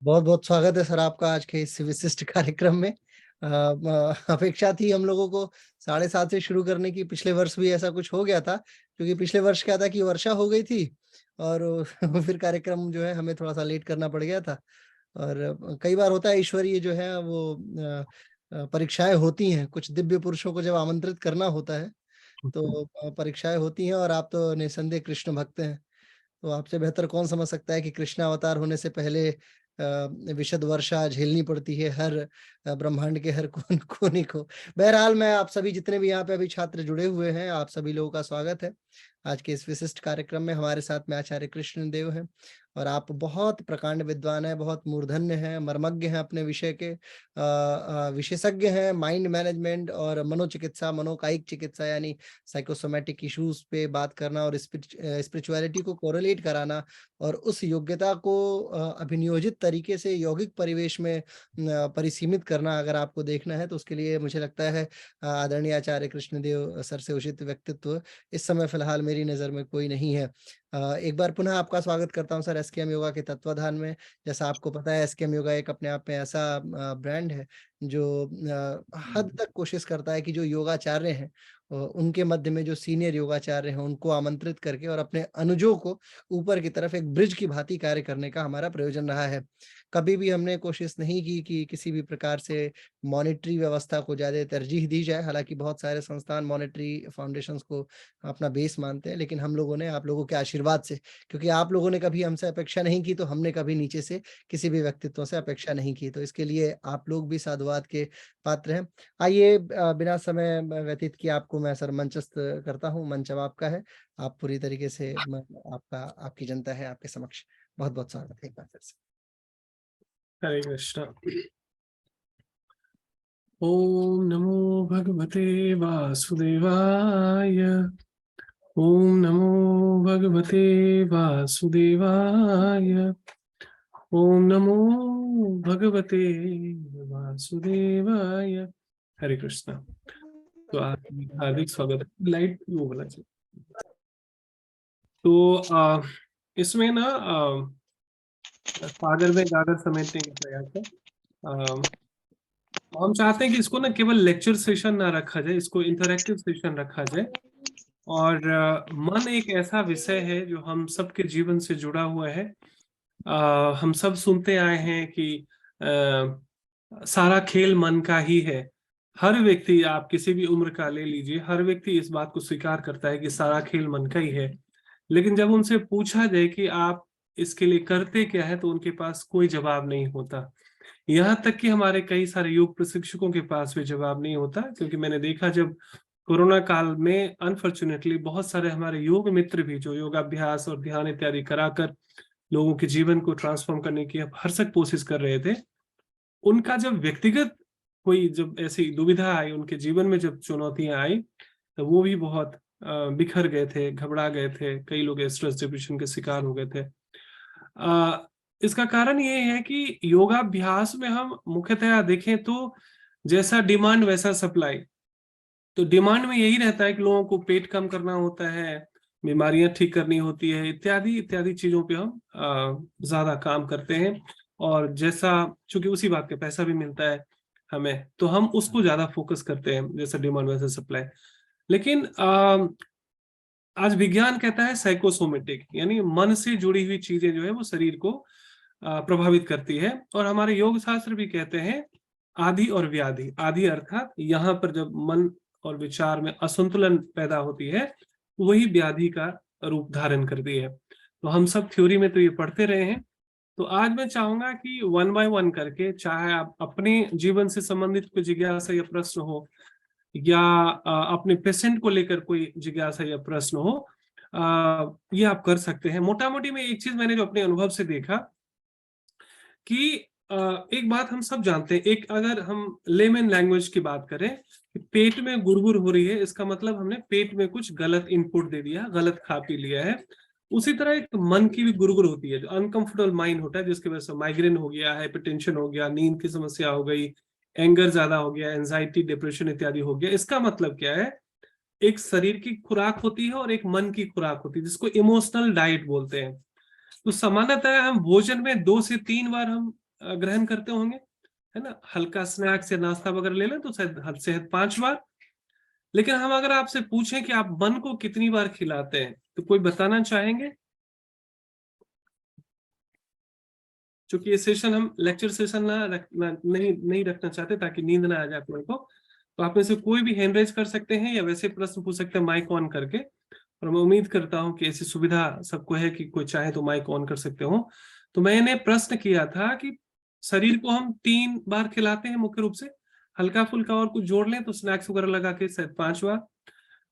बहुत बहुत स्वागत है सर आपका आज के इस विशिष्ट कार्यक्रम में। अपेक्षा थी हम लोगों को 7:30 से शुरू करने की। पिछले वर्ष भी ऐसा कुछ हो गया था, क्योंकि पिछले वर्ष क्या था कि वर्षा हो गई थी और फिर कार्यक्रम जो है हमें थोड़ा-सा लेट करना पड़ गया था। और कई बार होता है ईश्वरीय जो है वो परीक्षाएँ होती हैं, कुछ दिव्य पुरुषों को जब आमंत्रित करना होता है, तो परीक्षाएँ होती हैं और आप तो निस्संदेह कृष्ण भक्त हैं। तो आपसे बेहतर कौन समझ सकता है कि कृष्णावतार होने से पहले विशद वर्षा झेलनी पड़ती है हर ब्रह्मांड के हर कोने को। बहरहाल मैं आप सभी जितने भी यहाँ पे अभी छात्र जुड़े हुए हैं, आप सभी लोगों का स्वागत है। आज के इस विशिष्ट कार्यक्रम में हमारे साथ में आचार्य कृष्णदेव हैं और आप बहुत प्रकांड विद्वान हैं, बहुत मूर्धन्य हैं, मर्मज्ञ हैं अपने विषय के, विशेषज्ञ हैं माइंड मैनेजमेंट और मनोचिकित्सा, मनोकायिक चिकित्सा यानी साइकोसोमैटिक इश्यूज पे बात करना और स्पिरिचुअलिटी को कोरिलेट कराना और उस योग्यता को अभिनियोजित तरीके से यौगिक परिवेश में परिसीमित करना अगर आपको देखना है तो उसके लिए मुझे लगता है आदरणीय आचार्य कृष्णदेव सर से उचित व्यक्तित्व इस समय फिलहाल मेरी नज़र में कोई नहीं है। एक बार पुनः आपका स्वागत करता हूँ सर एसकेएम योगा के तत्वाधान में। जैसा आपको पता है एसकेएम योगा एक अपने आप में ऐसा ब्रांड है जो हद तक कोशिश करता है कि जो योगाचार्य हैं उनके मध्य में जो सीनियर योगाचार्य हैं उनको आमंत्रित करके और अपने अनुजों को ऊपर की तरफ एक ब्रिज की भांति कार्य करने का हमारा प्रयोजन रहा है। कभी भी हमने कोशिश नहीं की कि किसी भी प्रकार से मॉनेटरी व्यवस्था को ज़्यादा तरजीह दी जाए। हालाँकि बहुत सारे संस्थान मॉनेटरी फाउंडेशंस को अपना बेस मानते हैं, लेकिन हम लोगों ने आप लोगों के आशीर्वाद से, क्योंकि आप लोगों ने कभी हमसे अपेक्षा नहीं की, तो हमने कभी नीचे से किसी भी व्यक्तित्व से अपेक्षा नहीं की। तो इसके लिए आप लोग भी साधुवाद के पात्र हैं। आइए बिना समय व्यतीत किए आपको मैं सर मंचस्थ करता हूँ। मंच अब आपका है। आप पूरी तरीके से आपका आपकी जनता है आपके समक्ष। बहुत-बहुत स्वागत है एक बार फिर से। हरे कृष्णा। ओम नमो भगवते वासुदेवाय। ओम नमो भगवते वासुदेवाय। ओम नमो भगवते वासुदेवाय। हरे कृष्णा। तो आप हार्दिक स्वागत है। लाइट वो बोला चाहिए। तो इसमें ना सागर में गागर समेटने का प्रयास है। हम चाहते हैं कि इसको ना केवल लेक्चर सेशन ना रखा जाए, इसको इंटरैक्टिव सेशन रखा जाए। और मन एक ऐसा विषय है जो हम सबके जीवन से जुड़ा हुआ है। हम सब सुनते आए हैं कि सारा खेल मन का ही है। हर व्यक्ति, आप किसी भी उम्र का ले लीजिए, हर व्यक्ति इस बात को स्वीकार करता है कि सारा खेल मन का ही है। लेकिन जब उनसे पूछा जाए कि आप इसके लिए करते क्या है, तो उनके पास कोई जवाब नहीं होता। यहाँ तक कि हमारे कई सारे योग प्रशिक्षकों के पास भी जवाब नहीं होता, क्योंकि मैंने देखा जब कोरोना काल में अनफॉर्चुनेटली बहुत सारे हमारे योग मित्र भी जो योगाभ्यास और ध्यान इत्यादि कराकर लोगों के जीवन को ट्रांसफॉर्म करने की भरसक कोशिश कर रहे थे, उनका जब व्यक्तिगत कोई जब ऐसी दुविधा आई, उनके जीवन में जब चुनौतियां आई, तो वो भी बहुत बिखर गए थे, घबरा गए थे। कई लोग स्ट्रेस डिप्रेशन के शिकार हो गए थे। इसका कारण ये है कि योगाभ्यास में हम मुख्यतः देखें तो जैसा डिमांड वैसा सप्लाई। तो डिमांड में यही रहता है कि लोगों को पेट कम करना होता है, बीमारियां ठीक करनी होती है, इत्यादि इत्यादि चीजों पे हम ज्यादा काम करते हैं। और जैसा चूंकि उसी बात का पैसा भी मिलता है हमें, तो हम उसको ज्यादा फोकस करते हैं, जैसा डिमांड वैसा सप्लाई। लेकिन आज विज्ञान कहता है साइकोसोमेटिक, यानी मन से जुड़ी हुई चीजें जो है वो शरीर को प्रभावित करती है। और हमारे योग शास्त्र भी कहते हैं आदि और व्याधि। आदि अर्थात यहाँ पर जब मन और विचार में असंतुलन पैदा होती है, वही व्याधि का रूप धारण करती है। तो हम सब थ्योरी में तो ये पढ़ते रहे हैं। तो आज मैं चाहूंगा कि वन बाय वन करके, चाहे आप अपने जीवन से संबंधित कोई जिज्ञासा या प्रश्न हो, या अपने पेशेंट को लेकर कोई जिज्ञासा या प्रश्न हो, ये आप कर सकते हैं। मोटा मोटी में एक चीज मैंने जो अपने अनुभव से देखा कि एक बात हम सब जानते हैं, एक अगर हम लेमन लैंग्वेज की बात करें कि पेट में गुड़गुड़ हो रही है, इसका मतलब हमने पेट में कुछ गलत इनपुट दे दिया, गलत खा पी लिया है। उसी तरह एक मन की भी गुड़गुड़ होती है, जो अनकंफर्टेबल माइंड होता है, जिसकी वजह से माइग्रेन हो गया, हाइपरटेंशन हो गया, नींद की समस्या हो गई, एंगर ज्यादा हो गया, एंजाइटी, डिप्रेशन इत्यादि हो गया। इसका मतलब क्या है? एक शरीर की खुराक होती है और एक मन की खुराक होती है, जिसको इमोशनल डाइट बोलते हैं। तो सामान्यतः हम भोजन में 2 से 3 बार हम ग्रहण करते होंगे, है ना, हल्का स्नैक्स या नाश्ता वगैरह ले लें तो शायद हद से हद 5 बार। लेकिन हम अगर आपसे पूछें कि आप मन को कितनी बार खिलाते हैं, तो कोई बताना चाहेंगे? क्योंकि ये सेशन हम लेक्चर सेशन नहीं रखना चाहते ताकि नींद ना आ जाए अपने को, तो आप में से कोई भी हैंड रेज कर सकते हैं या वैसे प्रश्न पूछ सकते हैं माइक ऑन करके। और मैं उम्मीद करता हूं कि ऐसी सुविधा सबको है कि कोई चाहे तो माइक ऑन कर सकते हो। तो मैंने प्रश्न किया था कि शरीर को हम 3 बार खिलाते हैं मुख्य रूप से, हल्का फुल्का और कुछ जोड़ लें तो स्नैक्स वगैरह लगा के शायद 5 बार।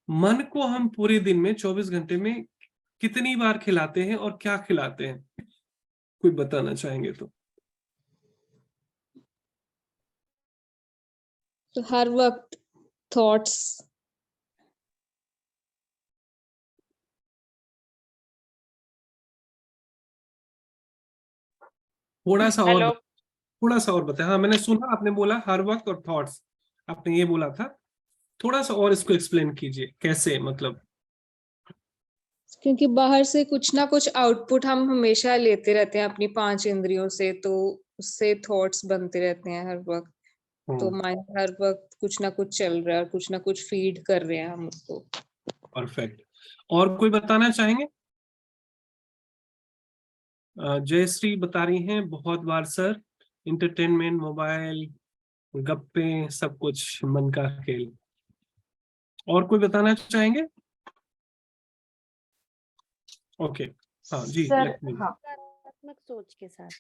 मन को हम पूरे दिन में 24 घंटे में कितनी बार खिलाते हैं और क्या खिलाते हैं, कोई बताना चाहेंगे तो? तो हर वक्त थॉट्स। थोड़ा सा और हेलो। थोड़ा सा और बताएं। हाँ, मैंने सुना, आपने बोला हर वक्त और थॉट्स, आपने ये बोला था। थोड़ा सा और इसको एक्सप्लेन कीजिए, कैसे मतलब? क्योंकि बाहर से कुछ ना कुछ आउटपुट हम हमेशा लेते रहते हैं अपनी 5 इंद्रियों से, तो उससे थॉट्स बनते रहते हैं हर वक्त। तो माइंड हर वक्त कुछ ना कुछ चल रहा है और कुछ ना कुछ फीड कर रहे हैं हम उसको। परफेक्ट। और कोई बताना चाहेंगे? जयश्री बता रही हैं बहुत बार सर, इंटरटेनमेंट, मोबाइल, गप्पे, सब कुछ मन का खेल। और कोई बताना चाहेंगे? ओके, हाँ जी सर, लक्ष्मी। हाँ सकारात्मक सोच के साथ।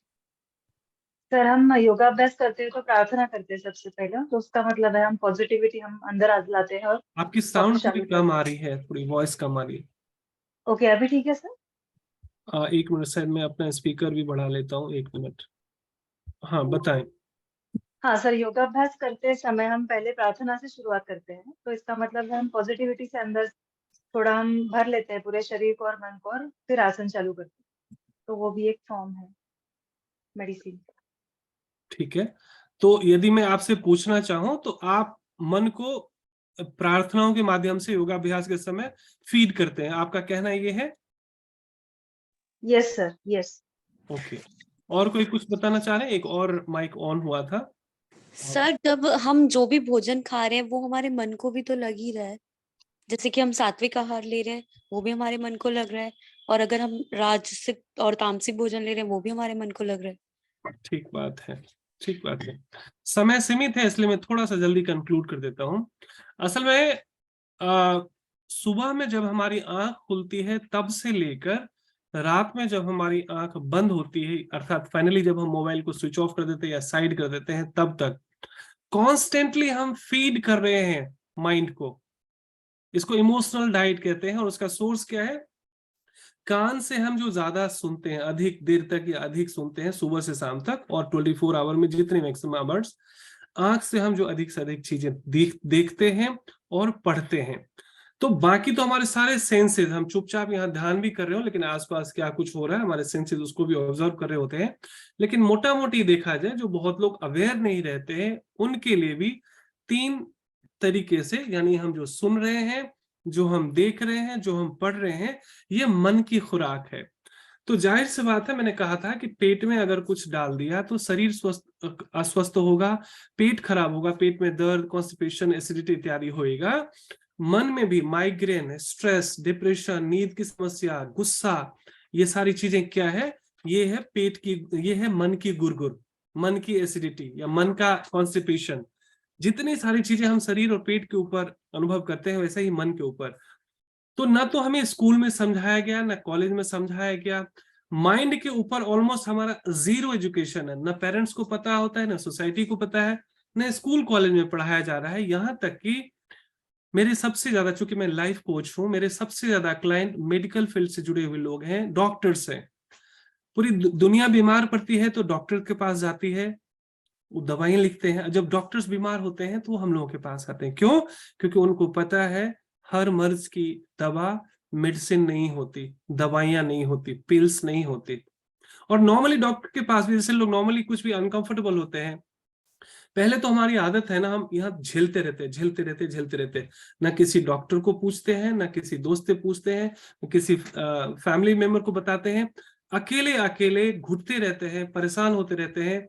सर, हम योगाभ्यास करते हैं तो प्रार्थना करते हैं सबसे पहले, तो उसका मतलब है हम पॉजिटिविटी हम अंदर लाते हैं और आपकी साउंड वापस थोड़ी चालू कम करते आ रही है, थोड़ी वॉइस कम आ रही है। ओके, अभी ठीक है सर? 1 मिनट सर, मैं अपना स्पीकर भी बढ़ा लेता हूँ, 1 मिनट। हाँ बताएं। हाँ सर, योगाभ्यास करते समय हम पहले प्रार्थना से शुरुआत करते हैं, तो इसका मतलब है हम पॉजिटिविटी से अंदर थोड़ा हम भर लेते हैं पूरे शरीर को और मन को, और फिर आसन चालू करते हैं। तो वो भी एक फॉर्म है मेडिसिन। ठीक है, तो यदि मैं आपसे पूछना चाहूं तो आप मन को प्रार्थनाओं के माध्यम से योगाभ्यास के समय फीड करते हैं, आपका कहना ये है? Yes sir, yes. ओके, और कोई कुछ बताना चाह रहे हैं? एक और माइक ऑन हुआ था। सर, जब हम जो भी भोजन खा रहे हैं वो हमारे मन को भी तो लग ही रहा है। जैसे कि हम सात्विक आहार ले रहे हैं, वो भी हमारे मन को लग रहा है, और अगर हम राजसिक और तामसिक भोजन ले रहे हैं वो भी हमारे मन को लग रहा है। ठीक बात है, ठीक बात है। समय सीमित है इसलिए मैं थोड़ा सा जल्दी कंक्लूड कर देता हूं। असल में सुबह में जब हमारी आंख खुलती है तब से लेकर रात में जब हमारी आंख बंद होती है, अर्थात फाइनली जब हम मोबाइल को स्विच ऑफ कर देते हैं या साइड कर देते हैं, तब तक कॉन्स्टेंटली हम फीड कर रहे हैं माइंड को। इसको इमोशनल डाइट कहते हैं, और उसका सोर्स क्या है? कान से हम जो ज्यादा सुनते हैं, अधिक देर तक या अधिक सुनते हैं सुबह से शाम तक, और 24 आवर में जितने मैक्सिमम आवर्स, आंख से हम जो अधिक से अधिक चीजें देखते हैं और पढ़ते हैं। तो बाकी तो हमारे सारे सेंसेस, हम चुपचाप यहाँ ध्यान भी कर रहे हो लेकिन आसपास क्या कुछ हो रहा है, हमारे सेंसेस उसको भी ऑब्जर्व कर रहे होते हैं। लेकिन मोटा मोटी देखा जाए, जो बहुत लोग अवेयर नहीं रहते हैं उनके लिए भी 3 तरीके से, यानी हम जो सुन रहे हैं, जो हम देख रहे हैं, जो हम पढ़ रहे हैं, ये मन की खुराक है। तो जाहिर सी बात है, मैंने कहा था कि पेट में अगर कुछ डाल दिया तो शरीर अस्वस्थ होगा, पेट खराब होगा, पेट में दर्द, कॉन्स्टिपेशन, एसिडिटी इत्यादि होएगा। मन में भी माइग्रेन, स्ट्रेस, डिप्रेशन, नींद की समस्या, गुस्सा, ये सारी चीजें क्या है? ये है पेट की, ये है मन की गुरगुर, मन की एसिडिटी या मन का कॉन्स्टिपेशन। जितनी सारी चीजें हम शरीर और पेट के ऊपर अनुभव करते हैं, वैसे ही मन के ऊपर। तो ना तो हमें स्कूल में समझाया गया, ना कॉलेज में समझाया गया। माइंड के ऊपर ऑलमोस्ट हमारा जीरो एजुकेशन है, ना पेरेंट्स को पता होता है, ना सोसाइटी को पता है, ना स्कूल कॉलेज में पढ़ाया जा रहा है। यहाँ तक कि मेरे सबसे ज्यादा, चूंकि मैं लाइफ कोच हूं, मेरे सबसे ज्यादा क्लाइंट मेडिकल फील्ड से जुड़े हुए लोग हैं, डॉक्टर्स हैं। पूरी दुनिया बीमार पड़ती है तो डॉक्टर के पास जाती है, वो दवाइयां लिखते हैं। जब डॉक्टर्स बीमार होते हैं तो वो हम लोगों के पास आते हैं। क्यों? क्योंकि उनको पता है हर मर्ज की दवा मेडिसिन नहीं होती, दवाइयां नहीं होती, पिल्स नहीं होती। और नॉर्मली डॉक्टर के पास भी, जैसे लोग नॉर्मली कुछ भी अनकंफर्टेबल होते हैं, पहले तो हमारी आदत है ना, हम यहाँ झेलते रहते झेलते रहते, ना किसी डॉक्टर को पूछते हैं, ना किसी दोस्त से पूछते हैं, ना किसी फैमिली मेंबर को बताते हैं। अकेले अकेले घुटते रहते हैं, परेशान होते रहते हैं,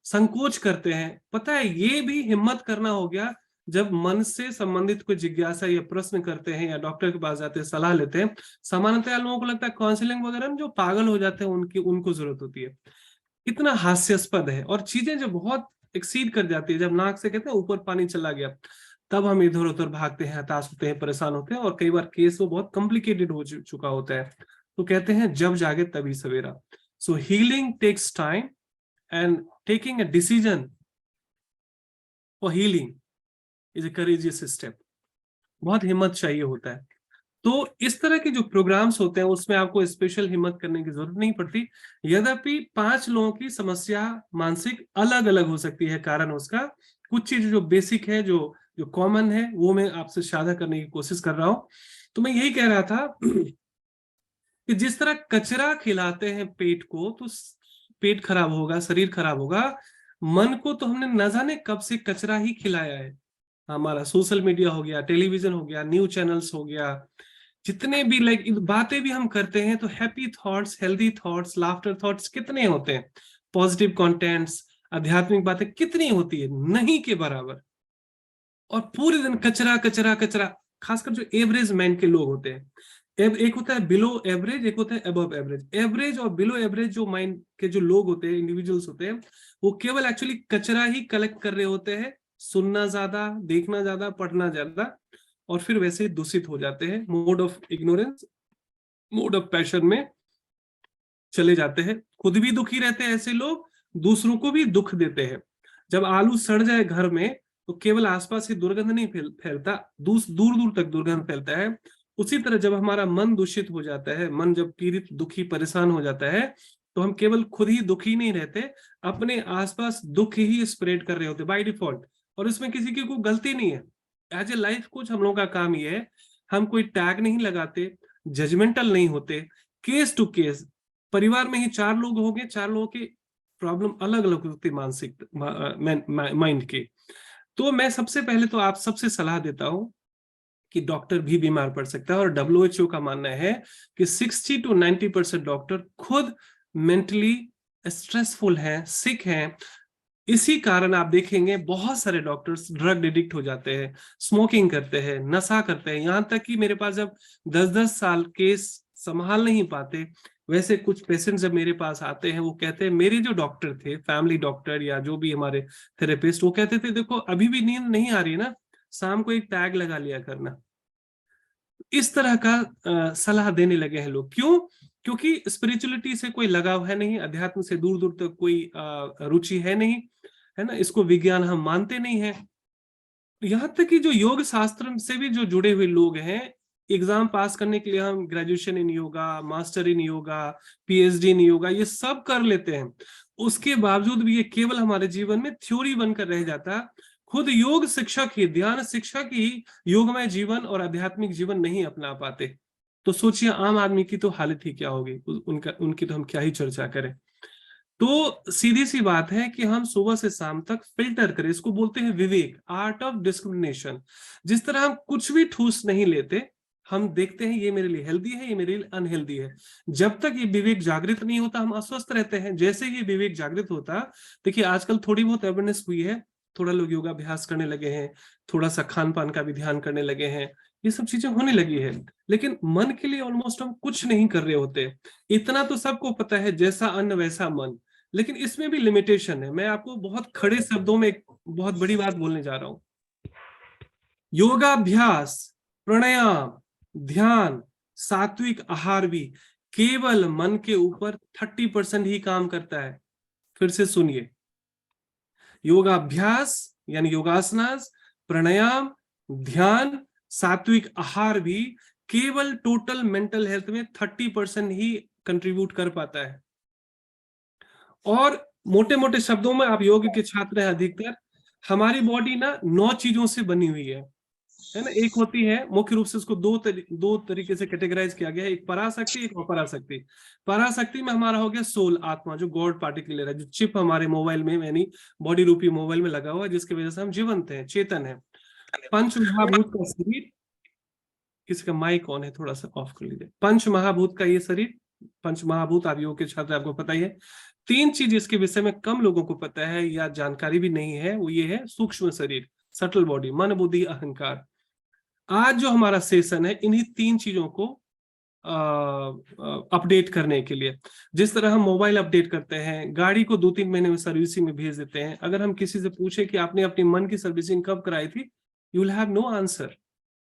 संकोच करते हैं। पता है, ये भी हिम्मत करना हो गया जब मन से संबंधित कोई जिज्ञासा या प्रश्न करते हैं या डॉक्टर के पास जाते हैं, सलाह लेते हैं। सामान्यतः लोगों को लगता है काउंसलिंग वगैरह में जो पागल हो जाते हैं उनको जरूरत होती है। कितना हास्यास्पद है। और चीजें जब बहुत एक्सीड कर जाती है, जब नाक से कहते हैं ऊपर पानी चला गया, तब हम इधर उधर भागते हैं, हताश होते हैं, परेशान होते हैं, और कई बार केस वो बहुत कॉम्प्लिकेटेड हो चुका होता है। तो कहते हैं जब जागे तभी सवेरा। So healing takes time and taking a decision for healing is a courageous step. बहुत हिम्मत चाहिए होता है। तो इस तरह के जो प्रोग्राम्स होते हैं उसमें आपको स्पेशल हिम्मत करने की जरूरत नहीं पड़ती। यद्यपि 5 लोगों की समस्या मानसिक अलग अलग हो सकती है, कारण उसका कुछ चीज जो बेसिक है, जो कॉमन है, वो मैं आपसे साझा करने की कोशिश कर रहा हूं। तो मैं यही कह रहा था कि जिस तरह कचरा खिलाते हैं पेट को तो पेट खराब होगा, शरीर खराब होगा। मन को तो हमने न जाने कब से कचरा ही खिलाया है। हमारा सोशल मीडिया हो गया, टेलीविजन हो गया, न्यूज चैनल्स हो गया, जितने भी बातें भी हम करते हैं, तो happy thoughts, healthy thoughts, laughter thoughts कितने होते हैं, पॉजिटिव कंटेंट्स, आध्यात्मिक बातें कितनी होती है, नहीं के बराबर। और पूरे दिन कचरा कचरा कचरा, खासकर जो एवरेज मैन के लोग होते हैं। एक होता है बिलो एवरेज, एक होता है अबव एवरेज। एवरेज और बिलो एवरेज जो माइंड के जो लोग होते हैं, इंडिविजुअल्स होते हैं, वो केवल एक्चुअली कचरा ही कलेक्ट कर रहे होते हैं, सुनना ज्यादा, देखना ज्यादा, पढ़ना ज्यादा, और फिर वैसे ही दूषित हो जाते हैं, mode of ignorance, mode of passion में चले जाते हैं। खुद भी दुखी रहते हैं ऐसे लोग, दूसरों को भी दुख देते हैं। जब आलू सड़ जाए घर में तो केवल आसपास ही दुर्गंध नहीं फैलता, दूर दूर तक दुर्गंध फैलता है। उसी तरह जब हमारा मन दूषित हो जाता है, मन जब पीड़ित, दुखी, परेशान हो जाता है, तो हम केवल खुद ही दुखी नहीं रहते, अपने आसपास दुख ही स्प्रेड कर रहे होते बाय डिफॉल्ट। और इसमें किसी की कोई गलती नहीं है। एज ए लाइफ कोच हम लोगों का काम ये है, हम कोई टैग नहीं लगाते, जजमेंटल नहीं होते, केस टू केस। परिवार में ही 4 लोग होंगे, 4 लोगों की प्रॉब्लम अलग अलग होती है, मानसिक माइंड की। तो मैं सबसे पहले तो आप सबसे सलाह देता हूं कि डॉक्टर भी बीमार पड़ सकता है, और WHO का मानना है कि 60 to 90% डॉक्टर खुद मेंटली स्ट्रेसफुल हैं, सिक हैं। इसी कारण आप देखेंगे बहुत सारे डॉक्टर्स ड्रग एडिक्ट हो जाते हैं, स्मोकिंग करते हैं, नशा करते हैं। यहां तक कि मेरे पास जब 10-10 साल केस संभाल नहीं पाते, वैसे कुछ पेशेंट जब मेरे पास आते हैं, वो कहते हैं, मेरे जो डॉक्टर थे, फैमिली डॉक्टर या जो भी हमारे थेरेपिस्ट, वो कहते थे देखो अभी भी नींद नहीं आ रही ना, शाम को एक टैग लगा लिया करना। इस तरह का सलाह देने लगे हैं लोग। क्यों? क्योंकि स्पिरिचुअलिटी से कोई लगाव है नहीं, अध्यात्म से दूर दूर तक कोई रुचि है नहीं, है ना, इसको विज्ञान हम मानते नहीं है। यहाँ तक कि जो योग शास्त्र से भी जो जुड़े हुए लोग हैं, एग्जाम पास करने के लिए हम graduation in yoga, master in yoga, PhD इन योगा, ये सब कर लेते हैं। उसके बावजूद भी ये केवल हमारे जीवन में थ्योरी बनकर रह जाता। खुद योग शिक्षक ही, ध्यान शिक्षक ही योगमय जीवन और आध्यात्मिक जीवन नहीं अपना पाते। तो सोचिए आम आदमी की तो हालत ही क्या होगी, उनकी तो हम क्या ही चर्चा करें। तो सीधी सी बात है कि हम सुबह से शाम तक फिल्टर करें, इसको बोलते हैं विवेक, आर्ट ऑफ डिस्क्रिमिनेशन। जिस तरह हम कुछ भी ठूस नहीं लेते, हम देखते हैं ये मेरे लिए हेल्दी है, ये मेरे लिए अनहेल्दी है। जब तक ये विवेक जागृत नहीं होता, हम अस्वस्थ रहते हैं। जैसे ये विवेक जागृत होता, देखिए आजकल थोड़ी बहुत अवेयरनेस हुई है, थोड़ा लोग योगाभ्यास करने लगे हैं, थोड़ा सा खान पान का भी ध्यान करने लगे हैं, ये सब चीजें होने लगी है। लेकिन मन के लिए ऑलमोस्ट हम कुछ नहीं कर रहे होते। इतना तो सबको पता है, जैसा अन्न वैसा मन। लेकिन इसमें भी लिमिटेशन है। मैं आपको बहुत खड़े शब्दों में एक बहुत बड़ी बात बोलने जा रहा हूं। योगाभ्यास, प्राणायाम, ध्यान, सात्विक आहार भी केवल मन के ऊपर 30% ही काम करता है। फिर से सुनिए, योगाभ्यास यानी योगासनास, प्राणायाम, ध्यान, सात्विक आहार भी केवल टोटल मेंटल हेल्थ में 30% ही कंट्रीब्यूट कर पाता है। और मोटे मोटे शब्दों में, आप योग के छात्र हैं अधिकतर, हमारी बॉडी ना 9 चीजों से बनी हुई है ना। एक होती है, मुख्य रूप से उसको दो तरीके से कैटेगराइज किया गया है, एक पराशक्ति, एक अपराशक्ति। पराशक्ति में हमारा हो गया सोल, आत्मा, जो गॉड पार्टिकुलर है, जो चिप हमारे मोबाइल में यानी बॉडी रूपी मोबाइल में लगा हुआ है, जिसकी वजह से हम जीवंत हैं, चेतन है। पंच महाभूत का शरीर, किसी का माइक ऑन है, थोड़ा सा ऑफ कर लीजिए। पंच महाभूत का ये शरीर, पंच महाभूत आप योग के छात्र, आपको पता ही है। 3 चीज इसके विषय में कम लोगों को पता है या जानकारी भी नहीं है, वो ये है सूक्ष्म शरीर, सटल बॉडी, मन बुद्धि अहंकार। आज जो हमारा सेशन है इन्हीं 3 चीजों को अपडेट करने के लिए, जिस तरह हम मोबाइल अपडेट करते हैं, गाड़ी को 2-3 महीने में सर्विसिंग में भेज देते हैं, अगर हम किसी से पूछे कि आपने अपने मन की सर्विसिंग कब कराई थी, you will have no answer.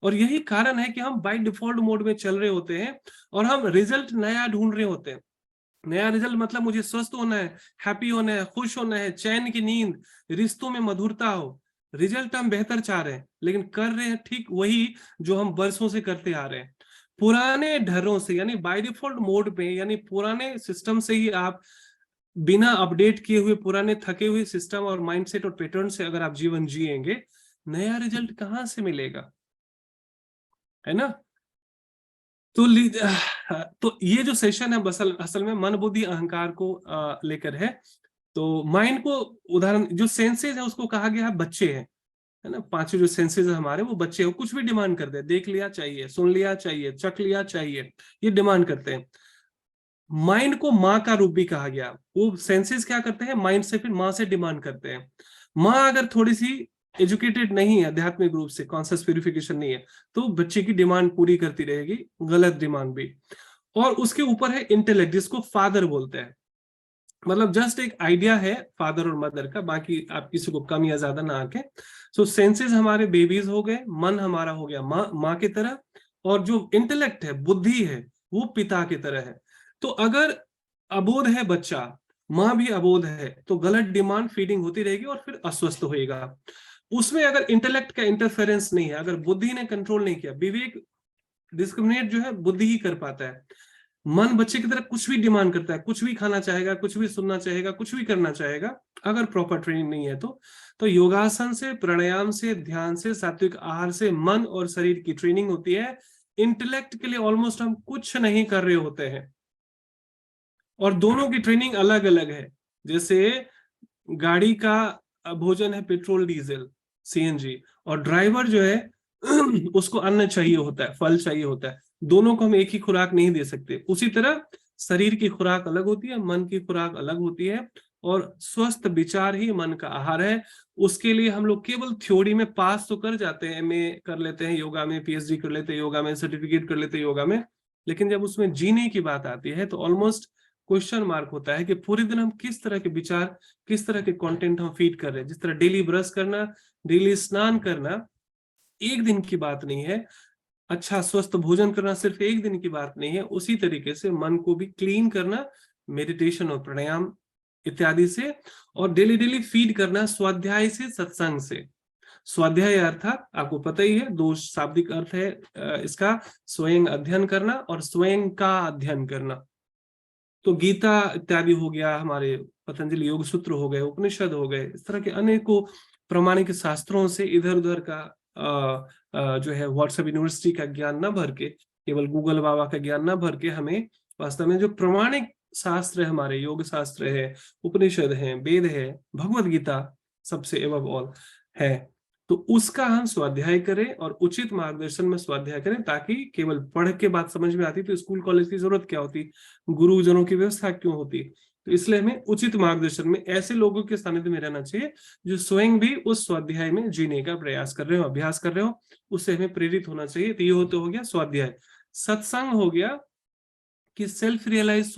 और यही कारण है कि हम बाय डिफॉल्ट मोड में चल रहे होते हैं और हम रिजल्ट नया ढूंढ रहे होते हैं। नया रिजल्ट मतलब मुझे स्वस्थ होना है, हैप्पी होना है, खुश होना है, चैन की नींद, रिश्तों में मधुरता हो। रिजल्ट हम बेहतर चाह रहे हैं, लेकिन कर रहे हैं ठीक वही जो हम वर्षों से करते आ रहे हैं। पुराने ढर्रों से, यानी बाय डिफॉल्ट मोड पे, यानी पुराने सिस्टम से ही आप बिना अपडेट किए हुए, पुराने थके हुए सिस्टम और माइंडसेट और पैटर्न से अगर आप जीवन जिएंगे, नया रिजल्ट कहां से मिलेगा, है ना। तो ये जो सेशन है असल में मन बुद्धि अहंकार को लेकर है। तो माइंड को उदाहरण, जो सेंसेस है उसको कहा गया है बच्चे हैं, है ना। 5 जो सेंसेस है हमारे, वो बच्चे हो, कुछ भी डिमांड करते हैं, देख लिया चाहिए, सुन लिया चाहिए, चख लिया चाहिए, ये डिमांड करते हैं। माइंड को माँ का रूप भी कहा गया। वो सेंसेस क्या करते हैं, माइंड से फिर माँ से डिमांड करते हैं। माँ अगर थोड़ी सी एजुकेटेड नहीं है, आध्यात्मिक रूप से कॉन्शियस प्यूरिफिकेशन नहीं है, तो बच्चे की डिमांड पूरी करती रहेगी, गलत डिमांड भी। और उसके ऊपर है इंटेलेक्ट, जिसको फादर बोलते हैं। मतलब जस्ट एक आइडिया है फादर और मदर का, बाकी आप किसी को कम या ज्यादा ना आके। सो सेंसेस हमारे बेबीज हो गए, मन हमारा हो गया माँ की तरह, और जो इंटेलेक्ट है, बुद्धि है, वो पिता की तरह है। तो अगर अबोध है बच्चा, माँ भी अबोध है, तो गलत डिमांड फीडिंग होती रहेगी और फिर अस्वस्थ होएगा। उसमें अगर इंटेलेक्ट का इंटरफेरेंस नहीं है, अगर बुद्धि ने कंट्रोल नहीं किया, विवेक डिस्क्रिमिनेट जो है बुद्धि ही कर पाता है। मन बच्चे की तरह कुछ भी डिमांड करता है, कुछ भी खाना चाहेगा, कुछ भी सुनना चाहेगा, कुछ भी करना चाहेगा, अगर प्रॉपर ट्रेनिंग नहीं है तो योगासन से, प्राणायाम से, ध्यान से, सात्विक आहार से मन और शरीर की ट्रेनिंग होती है। इंटेलेक्ट के लिए ऑलमोस्ट हम कुछ नहीं कर रहे होते हैं, और दोनों की ट्रेनिंग अलग अलग है। जैसे गाड़ी का भोजन है पेट्रोल, डीजल, सीएनजी, और ड्राइवर जो है उसको अन्न चाहिए होता है, फल चाहिए होता है। दोनों को हम एक ही खुराक नहीं दे सकते। उसी तरह शरीर की खुराक अलग होती है, मन की खुराक अलग होती है, और स्वस्थ विचार ही मन का आहार है। उसके लिए हम लोग केवल थ्योरी में पास तो कर जाते हैं, एमए कर लेते हैं योगा में, पीएचडी कर लेते हैं योगा में, सर्टिफिकेट कर लेते हैं योगा में, लेकिन जब उसमें जीने की बात आती है तो ऑलमोस्ट क्वेश्चन मार्क होता है कि पूरे दिन हम किस तरह के विचार, किस तरह के कंटेंट हम फीड कर रहे हैं। जिस तरह डेली ब्रश करना, डेली स्नान करना एक दिन की बात नहीं है, अच्छा स्वस्थ भोजन करना सिर्फ एक दिन की बात नहीं है, उसी तरीके से मन को भी क्लीन करना मेडिटेशन और प्राणायाम इत्यादि से, और डेली डेली फीड करना स्वाध्याय से, सत्संग से। स्वाध्याय अर्थात आपको पता ही है, 2 शाब्दिक अर्थ है इसका, स्वयं अध्ययन करना और स्वयं का अध्ययन करना। तो गीता इत्यादि हो गया, हमारे पतंजलि योग सूत्र हो गए, उपनिषद हो गए, इस तरह के अनेकों प्रामाणिक शास्त्रों से इधर उधर का जो है व्हाट्सएप यूनिवर्सिटी का ज्ञान न भर के, केवल गूगल बाबा का ज्ञान न भर के, हमें वास्तव में जो प्रामाणिक शास्त्र है, हमारे योग शास्त्र है, उपनिषद है, वेद है, भगवत गीता सबसे एबव ऑल है, तो उसका हम स्वाध्याय करें और उचित मार्गदर्शन में स्वाध्याय करें, ताकि केवल पढ़ के बात समझ में आती तो स्कूल कॉलेज की जरूरत क्या होती, गुरुजनों की व्यवस्था क्यों होती। तो इसलिए हमें उचित मार्गदर्शन में ऐसे लोगों के सानिध्य में रहना चाहिए जो स्वयं भी उस स्वाध्याय में जीने का प्रयास कर रहे हो, अभ्यास कर रहे हो, उससे हमें प्रेरित होना चाहिए। तो ये हो गया स्वाध्याय। सत्संग हो गया कि सेल्फ रियलाइज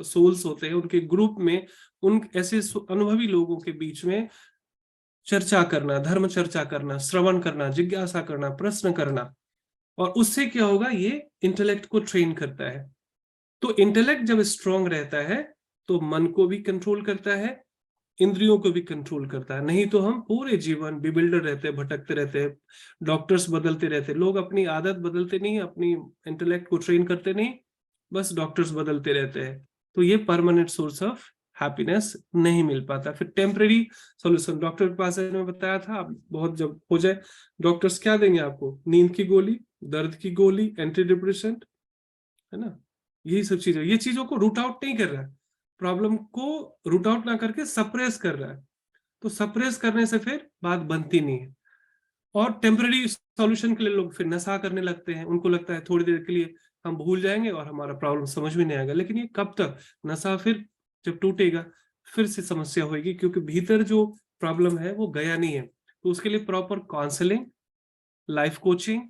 सोल्स होते हैं, उनके ग्रुप में, उन ऐसे अनुभवी लोगों के बीच में चर्चा करना, धर्म चर्चा करना, श्रवण करना, जिज्ञासा करना, प्रश्न करना, और उससे क्या होगा, ये इंटेलेक्ट को ट्रेन करता है। तो इंटेलेक्ट जब स्ट्रांग रहता है तो मन को भी कंट्रोल करता है, इंद्रियों को भी कंट्रोल करता है। नहीं तो हम पूरे जीवन बिबिल्डर रहते हैं, भटकते रहते हैं, डॉक्टर्स बदलते रहते हैं। लोग अपनी आदत बदलते नहीं, अपनी इंटेलेक्ट को ट्रेन करते नहीं, बस डॉक्टर्स बदलते रहते हैं। तो ये परमानेंट सोर्स ऑफ हैप्पीनेस नहीं मिल पाता। फिर टेम्परेरी सॉल्यूशन, डॉक्टर के पास मैंने बताया था, आप बहुत जब हो जाए, डॉक्टर्स क्या देंगे आपको, नींद की गोली, दर्द की गोली, एंटी डिप्रेसेंट, है ना, यही सब चीजें। ये चीजों को रूट आउट नहीं कर रहा है, प्रॉब्लम को रूट आउट ना करके सप्रेस कर रहा है। तो सप्रेस करने से फिर बात बनती नहीं है। और टेम्पररी सॉल्यूशन के लिए लोग फिर नशा करने लगते हैं। उनको लगता है थोड़ी देर के लिए हम भूल जाएंगे और हमारा प्रॉब्लम समझ में नहीं आएगा। लेकिन ये कब तक? नशा फिर जब टूटेगा फिर से समस्या होगी, क्योंकि भीतर जो प्रॉब्लम है वो गया नहीं है। तो उसके लिए प्रॉपर काउंसलिंग, लाइफ कोचिंग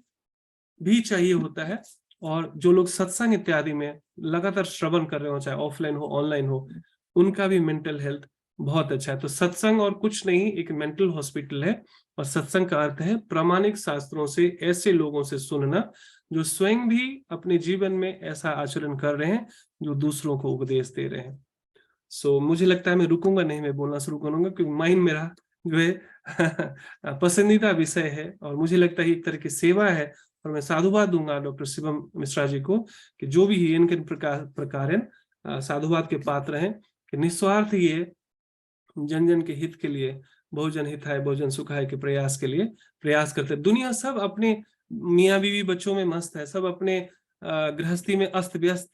भी चाहिए होता है। और जो लोग सत्संग इत्यादि में लगातार श्रवण कर रहे हो, चाहे ऑफलाइन हो ऑनलाइन हो, उनका भी मेंटल हेल्थ बहुत अच्छा है। तो सत्संग और कुछ नहीं, एक मेंटल हॉस्पिटल है। और सत्संग का अर्थ है प्रामाणिक शास्त्रों से ऐसे लोगों से सुनना जो स्वयं भी अपने जीवन में ऐसा आचरण कर रहे हैं, जो दूसरों को उपदेश दे रहे हैं। सो मुझे लगता है मैं रुकूंगा नहीं, मैं बोलना शुरू करूंगा, क्योंकि माइंड मेरा जो है पसंदीदा विषय है और मुझे लगता है एक तरह की सेवा है। और मैं साधुवाद दूंगा डॉक्टर शिवम मिश्रा जी को कि जो भी इनके प्रकार साधुवाद के पात्र हैं, कि निस्वार्थ ये जन जन के हित के लिए, बहुजन हिताय बहुजन सुखाय के प्रयास के लिए प्रयास करते हैं। दुनिया सब अपने मियाँ बीवी बच्चों में मस्त है, सब अपने गृहस्थी में अस्त व्यस्त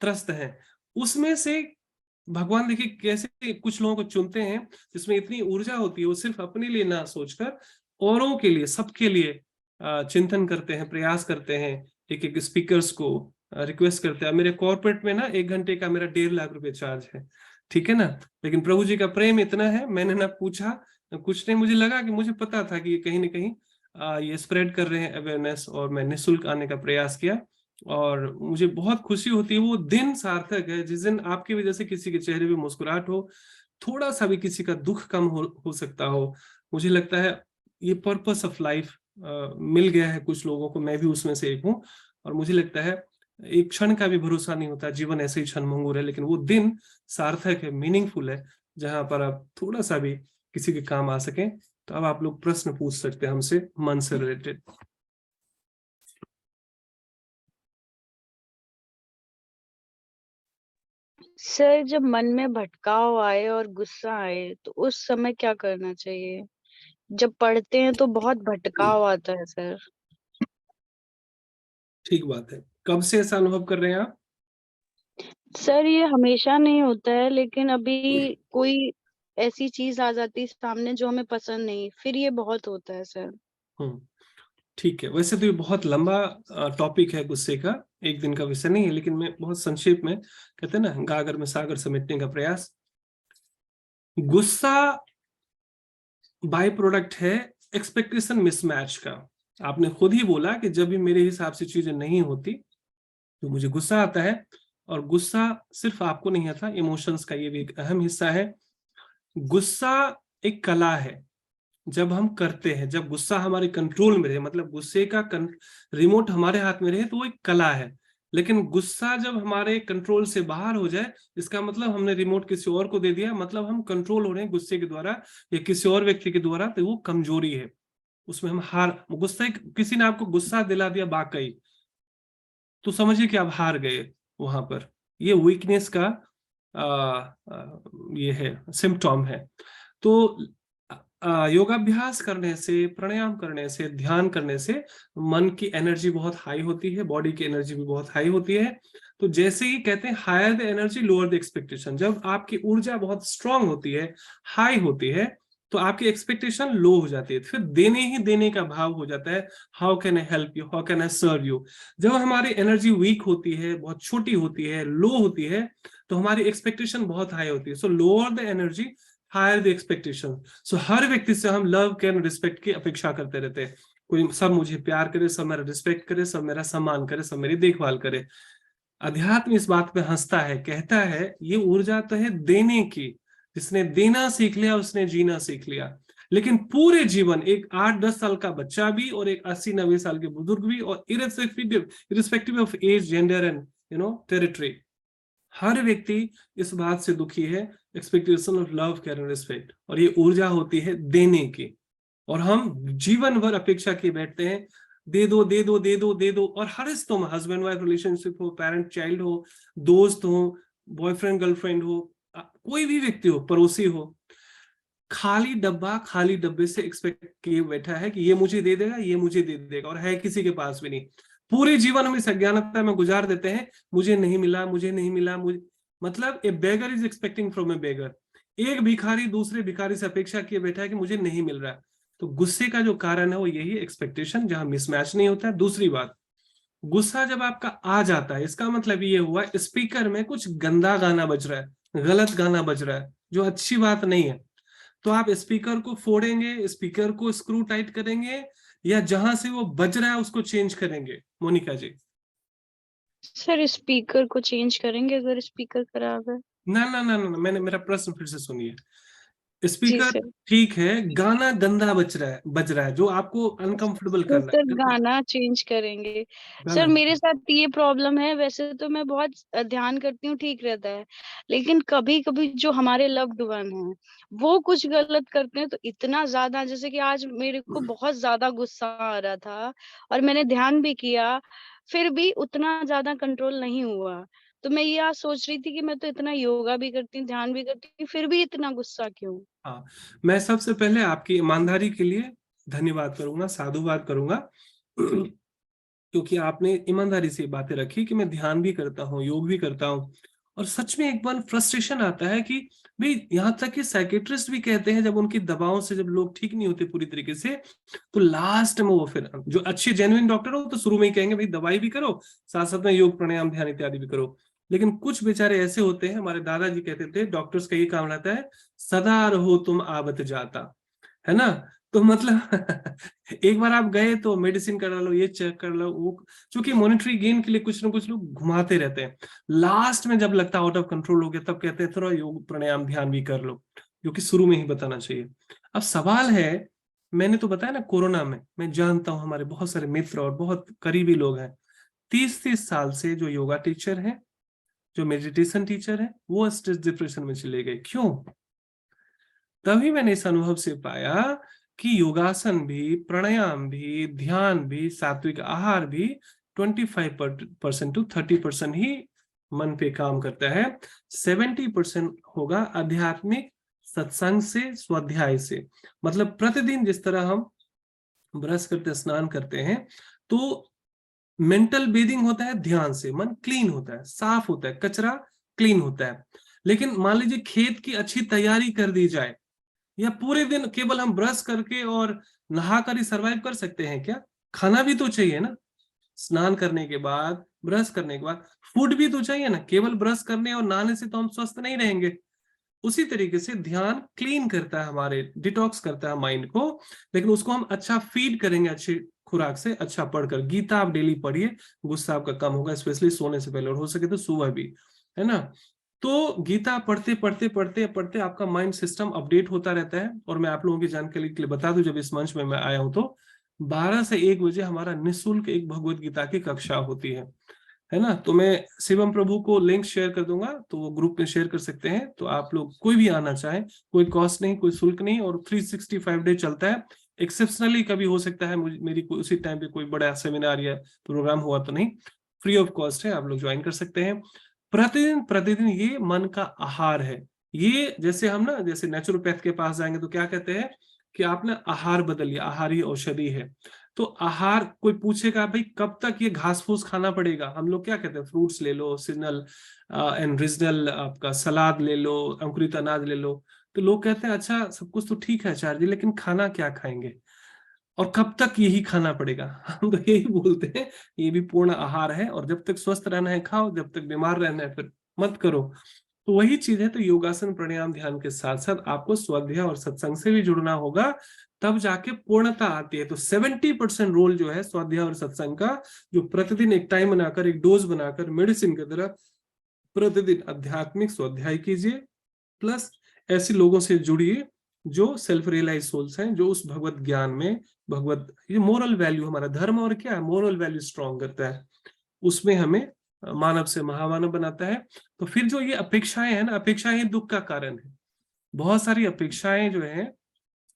त्रस्त है। उसमें से भगवान देखिए कैसे कुछ लोगों को चुनते हैं जिसमें इतनी ऊर्जा होती है, वो सिर्फ अपने लिए ना सोचकर औरों के लिए, सबके लिए चिंतन करते हैं, प्रयास करते हैं। एक एक स्पीकर्स को रिक्वेस्ट करते हैं। मेरे कॉर्पोरेट में ना 1 घंटे का मेरा 1.5 लाख रुपए चार्ज है, ठीक है ना। लेकिन प्रभु जी का प्रेम इतना है, मैंने ना पूछा कुछ नहीं, मुझे लगा कि मुझे पता था कि ये कहीं ना कहीं ये स्प्रेड कर रहे हैं अवेयरनेस, और मैं निःशुल्क आने का प्रयास किया। और मुझे बहुत खुशी होती है, वो दिन सार्थक है जिस दिन आपकी वजह से किसी के चेहरे पे मुस्कुराहट हो, थोड़ा सा भी किसी का दुख कम हो सकता हो। मुझे लगता है ये पर्पस ऑफ लाइफ मिल गया है कुछ लोगों को, मैं भी उसमें से एक हूँ। और मुझे लगता है एक क्षण का भी भरोसा नहीं होता, जीवन ऐसे ही क्षण मंगूर है, लेकिन वो दिन सार्थक है, मीनिंगफुल है, जहां पर आप थोड़ा सा भी किसी के काम आ सकें। तो अब आप लोग प्रश्न पूछ सकते हैं हमसे मन से रिलेटेड। सर, जब मन में भटकाव आए और गुस्सा आए तो उस समय क्या करना चाहिए? जब पढ़ते हैं तो बहुत भटकाव आता है सर। ठीक बात है। कब से ऐसा अनुभव कर रहे हैं आप? सर, ये हमेशा नहीं होता है, लेकिन अभी कोई ऐसी चीज आ जाती है सामने जो हमें पसंद नहीं, फिर ये बहुत होता है सर। ठीक है। वैसे तो ये बहुत लंबा टॉपिक है गुस्से का, एक दिन का विषय नहीं है, लेकिन मैं बहुत संक्षेप में, कहते हैं ना गागर में सागर समेटने का प्रयास। गुस्सा बाय प्रोडक्ट है एक्सपेक्टेशन मिसमैच का। आपने खुद ही बोला कि जब भी मेरे हिसाब से चीजें नहीं होती तो मुझे गुस्सा आता है। और गुस्सा सिर्फ आपको नहीं आता, इमोशंस का ये भी एक अहम हिस्सा है। गुस्सा एक कला है। जब हम करते हैं, जब गुस्सा हमारे कंट्रोल में रहे, मतलब गुस्से का रिमोट हमारे हाथ में रहे, तो वो एक कला है। लेकिन गुस्सा जब हमारे कंट्रोल से बाहर हो जाए, इसका मतलब हमने रिमोट किसी और को दे दिया, मतलब हम कंट्रोल हो रहे हैं गुस्से के द्वारा या किसी और व्यक्ति के द्वारा, तो वो कमजोरी है, उसमें हम हार। गुस्सा, किसी ने आपको गुस्सा दिला दिया बाकई, तो समझिए कि आप हार गए वहां पर। ये वीकनेस का ये है, सिम्टम है। तो योगाभ्यास करने से, प्राणायाम करने से, ध्यान करने से मन की एनर्जी बहुत हाई होती है, बॉडी की एनर्जी भी बहुत हाई होती है। तो जैसे ही कहते हैं higher the energy lower the expectation, जब आपकी ऊर्जा बहुत स्ट्रांग होती है, हाई होती है, तो आपकी एक्सपेक्टेशन लो हो जाती है, फिर देने ही देने का भाव हो जाता है। How can I help you, how can I serve you. जब हमारी एनर्जी वीक होती है, बहुत छोटी होती है, लो होती है, तो हमारी एक्सपेक्टेशन बहुत हाई होती है। So lower the energy, higher the expectation. So हर व्यक्ति से हम लव केयर रिस्पेक्ट की अपेक्षा करते रहते हैं। कोई सब मुझे प्यार करे, सब मेरा रिस्पेक्ट करे, सब मेरा सम्मान करे, सब मेरी देखभाल करे। अध्यात्म इस बात पे हंसता है, कहता है ये ऊर्जा तो है देने की, जिसने देना सीख लिया उसने जीना सीख लिया। लेकिन पूरे जीवन एक 8-10 साल का बच्चा भी और एक 80-90 साल के बुजुर्ग भी, और irrespective of age, gender and territory, हर व्यक्ति इस बात से दुखी है, expectation of love care and respect. और ये ऊर्जा होती है देने की, और हम जीवन भर अपेक्षा किए बैठते हैं, दे दो दे दो दे दो दे दो। और हर रिश्तों में, हस्बैंड वाइफ रिलेशनशिप हो, पेरेंट चाइल्ड हो, दोस्त हो, बॉयफ्रेंड गर्लफ्रेंड हो, कोई भी व्यक्ति हो, पड़ोसी हो, खाली डब्बा, खाली डब्बे से एक्सपेक्ट किए बैठा है कि ये मुझे दे देगा, ये मुझे दे देगा, और है किसी के पास भी नहीं। पूरे जीवन हम इस अज्ञानता में गुजार देते हैं, मुझे नहीं मिला, मुझे नहीं मिला, मुझे, मतलब ए बेगर इज एक्सपेक्टिंग फ्रॉम ए बेगर। एक भिखारी दूसरे भिखारी से अपेक्षा किए बैठा है कि मुझे नहीं मिल रहा। तो गुस्से का जो कारण है वो यही एक्सपेक्टेशन, जहां मिसमैच नहीं होता है। दूसरी बात, गुस्सा जब आपका आ जाता है, इसका मतलब ये हुआ स्पीकर में कुछ गंदा गाना बज रहा है, गलत गाना बज रहा है, जो अच्छी बात नहीं है। तो आप स्पीकर को फोड़ेंगे, स्पीकर को स्क्रू टाइट करेंगे, या जहां से वो बज रहा है उसको चेंज करेंगे? मोनिका जी। सर स्पीकर को चेंज करेंगे अगर स्पीकर खराब है। ना ना ना ना, मैंने मेरा प्रश्न फिर से सुनिए। जी स्पीकर सर। ठीक है, गाना गंदा बज रहा है जो आपको अनकंफर्टेबल तो कर रहा सर है, गाना चेंज करेंगे। सर गाना। मेरे साथ ये प्रॉब्लम है, वैसे तो मैं बहुत ध्यान करती हूँ, ठीक रहता है, लेकिन कभी कभी जो हमारे लव्ड वन हैं वो कुछ गलत करते हैं तो इतना ज्यादा, जैसे कि आज मेरे को बहुत ज्यादा गुस्सा आ रहा था और मैंने ध्यान भी किया, फिर भी उतना ज्यादा कंट्रोल नहीं हुआ। तो मैं ये आज सोच रही थी कि मैं तो इतना योगा भी करती हूँ, ध्यान भी करती हूँ, फिर भी इतना गुस्सा क्यों? हाँ, मैं सबसे पहले आपकी ईमानदारी के लिए धन्यवाद करूंगा, साधुवाद करूंगा, क्योंकि आपने ईमानदारी से बातें रखी कि मैं ध्यान भी करता हूँ, योग भी करता हूँ। और सच में एक बार फ्रस्ट्रेशन आता है कि भाई, यहाँ तक कि साइकेट्रिस्ट भी कहते हैं जब उनकी दवाओं से जब लोग ठीक नहीं होते पूरी तरीके से, तो लास्ट में वो फिर जो अच्छे जेन्युइन डॉक्टर हो तो शुरू में ही कहेंगे भाई दवाई भी करो, साथ साथ में योग प्राणायाम ध्यान इत्यादि भी करो। लेकिन कुछ बेचारे ऐसे होते हैं, हमारे दादाजी कहते थे डॉक्टर्स का ये काम रहता है, सदा रहो तुम आवत जाता, है ना। तो मतलब एक बार आप गए तो मेडिसिन करा लो, ये चेक कर लो, वो, क्योंकि मॉनिटरी गेन के लिए कुछ ना कुछ लोग घुमाते रहते हैं। लास्ट में जब लगता है आउट ऑफ कंट्रोल हो गया, तब कहते हैं थोड़ा योग प्राणायाम ध्यान भी कर लो, जो कि शुरू में ही बताना चाहिए। अब सवाल है, मैंने तो बताया ना, कोरोना में मैं जानता हूं हमारे बहुत सारे मित्र और बहुत करीबी लोग हैं, 30-30 साल से जो योगा टीचर हैं, जो मेडिटेशन टीचर है, वो स्ट्रेस डिप्रेशन में चले गए। क्यों? तभी मैंने इस अनुभव से पाया कि योगासन भी, प्राणायाम भी, ध्यान भी, सात्विक आहार भी 25% to 30% ही मन पे काम करता है। 70% होगा आध्यात्मिक सत्संग से, स्वाध्याय से। मतलब प्रतिदिन जिस तरह हम ब्रश करते, स्नान करते हैं, तो मेंटल बेदिंग होता है ध्यान से, मन क्लीन होता है, साफ होता है, कचरा क्लीन होता है। लेकिन मान लीजिए खेत की अच्छी तैयारी कर दी जाए, या पूरे दिन केवल हम ब्रश करके और नहा कर ही सरवाइव कर सकते हैं क्या? खाना भी तो चाहिए ना, स्नान करने के बाद, ब्रश करने के बाद फूड भी तो चाहिए ना। केवल ब्रश करने और नहाने से तो हम स्वस्थ नहीं रहेंगे। उसी तरीके से ध्यान क्लीन करता है, हमारे डिटॉक्स करता है माइंड को, लेकिन उसको हम अच्छा फीड करेंगे, अच्छी खुराक से, अच्छा पढ़कर। गीता आप डेली पढ़िए, गुस्सा आपका कम होगा, स्पेशली सोने से पहले, और हो सके तो सुबह भी, है ना। तो गीता पढ़ते पढ़ते पढ़ते पढ़ते आपका माइंड सिस्टम अपडेट होता रहता है। और मैं आप लोगों की जानकारी के लिए बता दूं, जब इस मंच में मैं आया हूं तो 12 से 1 बजे हमारा निःशुल्क एक भगवत गीता की कक्षा होती है ना। तो मैं शिवम प्रभु को लिंक शेयर कर दूंगा, तो वो ग्रुप में शेयर कर सकते हैं। तो आप लोग कोई भी आना चाहे, कोई कॉस्ट नहीं, कोई शुल्क नहीं, और 365 डे चलता है। एक्सेप्शनली कभी हो सकता है मेरी उसी टाइम पे कोई बड़ा सेमिनार या प्रोग्राम हुआ तो नहीं, फ्री ऑफ कॉस्ट है, आप लोग ज्वाइन कर सकते हैं। प्रतिदिन प्रतिदिन ये मन का आहार है। ये जैसे हम ना, जैसे नेचुरोपैथ के पास जाएंगे तो क्या कहते हैं कि आप ना आहार बदलिए, आहार ही औषधि है। तो आहार, कोई पूछेगा भाई कब तक ये घास फूस खाना पड़ेगा, हम लोग क्या कहते हैं, फ्रूट्स ले लो, सीजनल एंड रीजनल, आपका सलाद ले लो, अंकुरित अनाज ले लो। तो लोग कहते हैं अच्छा सब कुछ तो ठीक है आचार्य जी, लेकिन खाना क्या खाएंगे और कब तक यही खाना पड़ेगा? हम तो यही बोलते हैं, ये भी पूर्ण आहार है, और जब तक स्वस्थ रहना है खाओ, जब तक बीमार रहना है फिर मत करो। तो वही चीज है। तो योगासन, प्राणायाम, ध्यान के साथ साथ आपको स्वाध्याय और सत्संग से भी जुड़ना होगा, तब जाके पूर्णता आती है। तो 70% रोल जो है स्वाध्याय और सत्संग का, जो प्रतिदिन एक टाइम बनाकर, एक डोज बनाकर, मेडिसिन की तरह प्रतिदिन आध्यात्मिक स्वाध्याय कीजिए, प्लस ऐसे लोगों से जुड़िए जो सेल्फ रियलाइज सोल्स हैं, जो उस भगवत ज्ञान में, भगवत ये मोरल वैल्यू, हमारा धर्म और क्या है, मोरल वैल्यू स्ट्रॉन्ग करता है, उसमें हमें मानव से महामानव बनाता है। तो फिर जो ये अपेक्षाएं हैं ना, अपेक्षाएं दुख का कारण है। बहुत सारी अपेक्षाएं जो है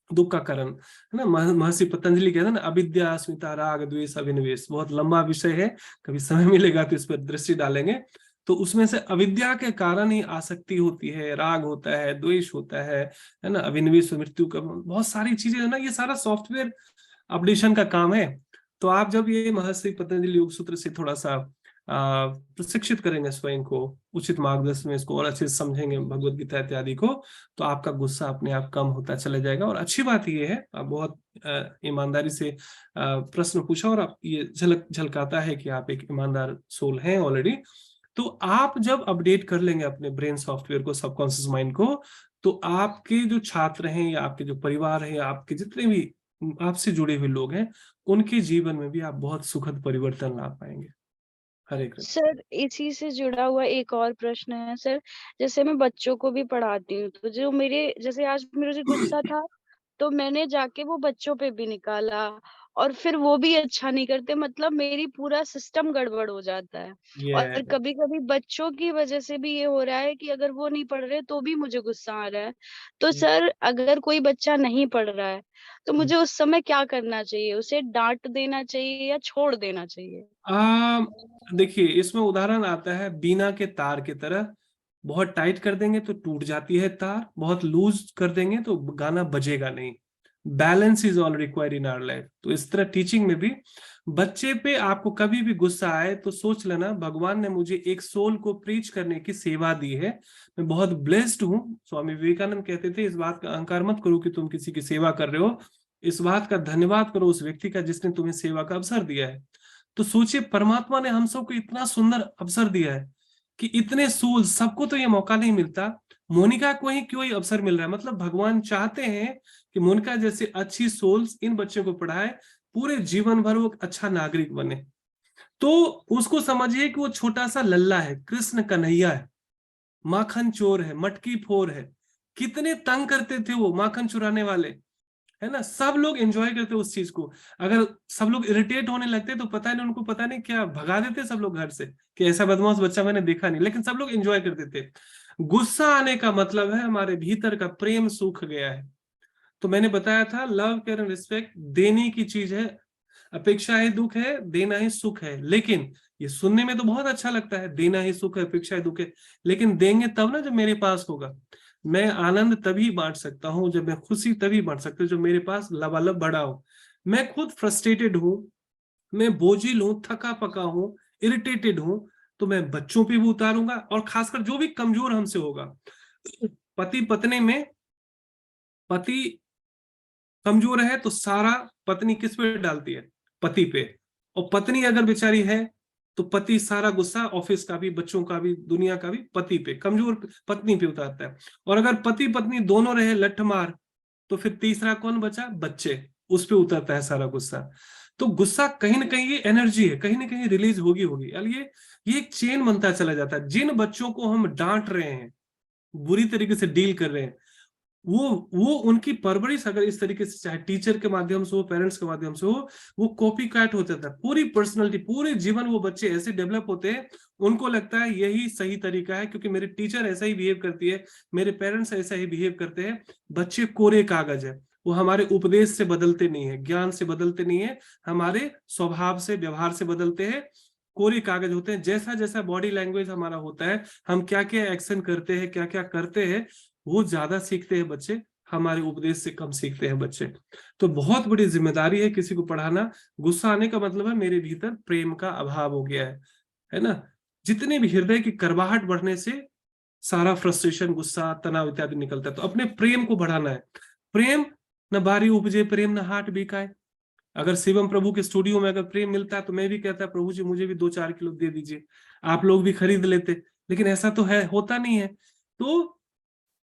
दुख का कारण है ना। महर्षि पतंजलि कहते हैं ना, अविद्या, अस्मिता, राग, द्वेष, अभिनिवेश। बहुत लंबा विषय है, कभी समय मिलेगा तो इस पर दृष्टि डालेंगे। तो उसमें से अविद्या के कारण ही आसक्ति होती है, राग होता है, द्वेष होता है ना, अभिनिवेश, मृत्यु का, बहुत सारी चीजें है ना। ये सारा सॉफ्टवेयर अपडेशन का काम है। तो आप जब ये महर्षि पतंजलि योग सूत्र से थोड़ा सा प्रशिक्षित करेंगे स्वयं को, उचित मार्गदर्शन में इसको और अच्छे से समझेंगे भगवत गीता इत्यादि को, तो आपका गुस्सा अपने आप कम होता चला जाएगा। और अच्छी बात ये है, आप बहुत ईमानदारी से प्रश्न पूछा और आप ये झलकाता है कि आप एक ईमानदार सोल हैं ऑलरेडी। तो आप जब अपडेट कर लेंगे अपने ब्रेन सॉफ्टवेयर को, सबकॉन्शियस माइंड को, तो आपके जो छात्र हैं या आपके जो परिवार है या आपके जितने भी आपसे जुड़े हुए लोग हैं, उनके जीवन में भी आप बहुत सुखद परिवर्तन ला पाएंगे। हरे कृष्ण। सर इसी से जुड़ा हुआ एक और प्रश्न है सर, जैसे मैं बच्चों को भी पढ़ाती हूँ, तो जो मेरे जैसे आज मुझे गुस्सा था तो मैंने जाके वो बच्चों पे भी निकाला और फिर वो भी अच्छा नहीं करते, मतलब मेरी पूरा सिस्टम गड़बड़ हो जाता है। और कभी कभी बच्चों की वजह से भी ये हो रहा है कि अगर वो नहीं पढ़ रहे तो भी मुझे गुस्सा आ रहा है। तो सर अगर कोई बच्चा नहीं पढ़ रहा है तो मुझे उस समय क्या करना चाहिए? उसे डांट देना चाहिए या छोड़ देना चाहिए? देखिए, इसमें उदाहरण आता है बीना के तार की तरह। बहुत टाइट कर देंगे तो टूट जाती है तार, बहुत लूज कर देंगे तो गाना बजेगा नहीं। Balance is all required in our life. तो इस तरह टीचिंग में भी बच्चे पे आपको कभी भी गुस्सा आए तो सोच लेना, भगवान ने मुझे एक सोल को प्रीच करने की सेवा दी है, मैं बहुत ब्लेस्ड हूँ। स्वामी विवेकानंद कहते थे, इस बात का अहंकार मत करो कि तुम किसी की सेवा कर रहे हो, इस बात का धन्यवाद करो उस व्यक्ति का जिसने तुम्हें सेवा का अवसर दिया है। तो सोचिए, परमात्मा ने हम सबको इतना सुंदर अवसर दिया है कि इतने सोल, सबको तो ये मौका नहीं मिलता, मोनिका को ही क्यों ये अवसर मिल रहा है। मतलब भगवान चाहते हैं कि मोनिका जैसे अच्छी सोल्स इन बच्चों को पढ़ाए, पूरे जीवन भर वो अच्छा नागरिक बने। तो उसको समझिए कि वो छोटा सा लल्ला है, कृष्ण कन्हैया है, माखन चोर है, मटकी फोर है। कितने तंग करते थे वो माखन चुराने वाले, है ना। सब लोग एंजॉय करते उस चीज को। अगर सब लोग इरिटेट होने लगते तो पता नहीं, उनको पता नहीं क्या भगा देते सब लोग घर से कि ऐसा बदमाश बच्चा मैंने देखा नहीं, लेकिन सब लोग एंजॉय करते थे। गुस्सा आने का मतलब है हमारे भीतर का प्रेम सूख गया है। तो मैंने बताया था, लव केयर एंड रिस्पेक्ट देने की चीज है, अपेक्षा ही दुख है, देना ही सुख है। लेकिन ये सुनने में तो बहुत अच्छा लगता है, देना ही सुख है, अपेक्षा ही दुख है, लेकिन देंगे तब ना जब मेरे पास होगा। मैं आनंद तभी बांट सकता हूं, जब मैं खुशी तभी बांट सकता हूं जब मेरे पास लबालब बड़ा हो। मैं खुद फ्रस्ट्रेटेड हूं, मैं बोझिल हूं, थका पका हूं, इरिटेटेड हूं, तो मैं बच्चों पे भी उतारूंगा, और खासकर जो भी कमजोर हमसे होगा। पति पत्नी में पति कमजोर है तो सारा पत्नी किस पे डालती है? पति पे। और पत्नी अगर बेचारी है तो पति सारा गुस्सा ऑफिस का भी, बच्चों का भी, दुनिया का भी पति पे, कमजोर पत्नी पे उतारता है। और अगर पति पत्नी दोनों रहे लठमार, तो फिर तीसरा कौन बचा? बच्चे, उस पे उतरता है सारा गुस्सा। तो गुस्सा कहीं ना कहीं ये एनर्जी है, कहीं ना कहीं रिलीज होगी होगी। ये एक चेन बनता चला जाता है। जिन बच्चों को हम डांट रहे हैं, बुरी तरीके से डील कर रहे हैं, वो उनकी परवरिश अगर इस तरीके से, चाहे टीचर के माध्यम से हो, पेरेंट्स के माध्यम से हो, वो कॉपी कैट हो जाता है। पूरी पर्सनालिटी, पूरे जीवन वो बच्चे ऐसे डेवलप होते हैं, उनको लगता है यही सही तरीका है, क्योंकि मेरे टीचर ऐसा ही बिहेव करती है, मेरे पेरेंट्स ऐसा ही बिहेव करते हैं। बच्चे कोरे कागज है, वो हमारे उपदेश से बदलते नहीं है, ज्ञान से बदलते नहीं है, हमारे स्वभाव से, व्यवहार से बदलते हैं। कोरे कागज होते हैं। जैसा जैसा बॉडी लैंग्वेज हमारा होता है, हम क्या क्या एक्शन करते हैं, क्या क्या करते हैं, वो ज्यादा सीखते हैं बच्चे, हमारे उपदेश से कम सीखते हैं बच्चे। तो बहुत बड़ी जिम्मेदारी है किसी को पढ़ाना। गुस्सा आने का मतलब है मेरे भीतर प्रेम का अभाव हो गया है ना। जितने भी हृदय की करवाहट बढ़ने से सारा फ्रस्ट्रेशन, गुस्सा, तनाव इत्यादि निकलता है। तो अपने प्रेम को बढ़ाना है। प्रेम न बारी उपजे, प्रेम न हाट बिकाए। अगर शिवम प्रभु के स्टूडियो में अगर प्रेम मिलता तो मैं भी कहता, प्रभु जी मुझे भी 2-4 किलो दे दीजिए, आप लोग भी खरीद लेते। लेकिन ऐसा तो है, होता नहीं है। तो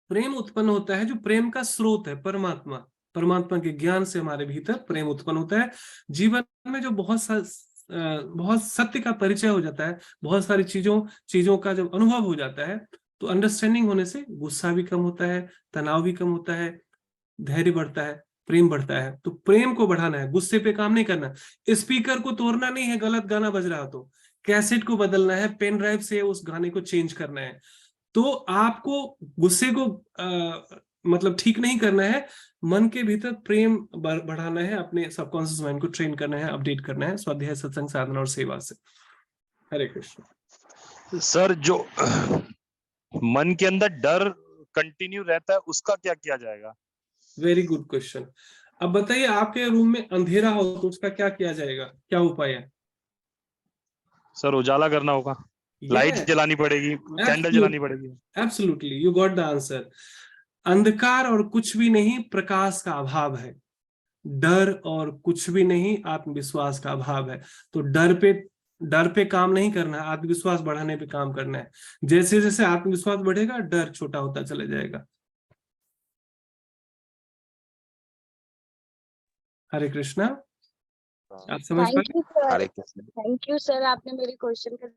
प्रेम उत्पन्न होता है, जो प्रेम का स्रोत है परमात्मा, परमात्मा के ज्ञान से हमारे भीतर प्रेम उत्पन्न होता है। जीवन में जो बहुत सत्य का परिचय हो जाता है, बहुत सारी चीजों का जब अनुभव हो जाता है, तो अंडरस्टैंडिंग होने से गुस्सा भी कम होता है, तनाव भी कम होता है, धैर्य बढ़ता है, प्रेम बढ़ता है। तो प्रेम को बढ़ाना है, गुस्से पे काम नहीं करना। स्पीकर को तोड़ना नहीं है, गलत गाना बज रहा तो कैसेट को बदलना है, पेन ड्राइव से उस गाने को चेंज करना है। तो आपको गुस्से को मतलब ठीक नहीं करना है, मन के भीतर प्रेम बढ़ाना है, अपने सबकॉन्शियस माइंड को ट्रेन करना है, अपडेट करना है स्वाध्याय, सत्संग, साधना और सेवा से। हरे कृष्ण। सर, जो मन के अंदर डर कंटिन्यू रहता है, उसका क्या किया जाएगा? Very good question. अब बताइए, आपके रूम में अंधेरा हो तो उसका क्या किया जाएगा, क्या उपाय है? सर उजाला करना होगा, लाइट जलानी पड़ेगी, कैंडल जलानी पड़ेगी। Absolutely, you got the answer. अंधकार और कुछ भी नहीं, प्रकाश का अभाव है। डर और कुछ भी नहीं, आत्मविश्वास का अभाव है। तो डर पे काम नहीं करना है, आत्मविश्वास बढ़ाने पे काम करना है। जैसे जैसे आत्मविश्वास बढ़ेगा, डर छोटा होता चला जाएगा। हरे कृष्णा, आप समझ पाए? हरे कृष्ण। थैंक यू सर, आपने मेरे क्वेश्चन का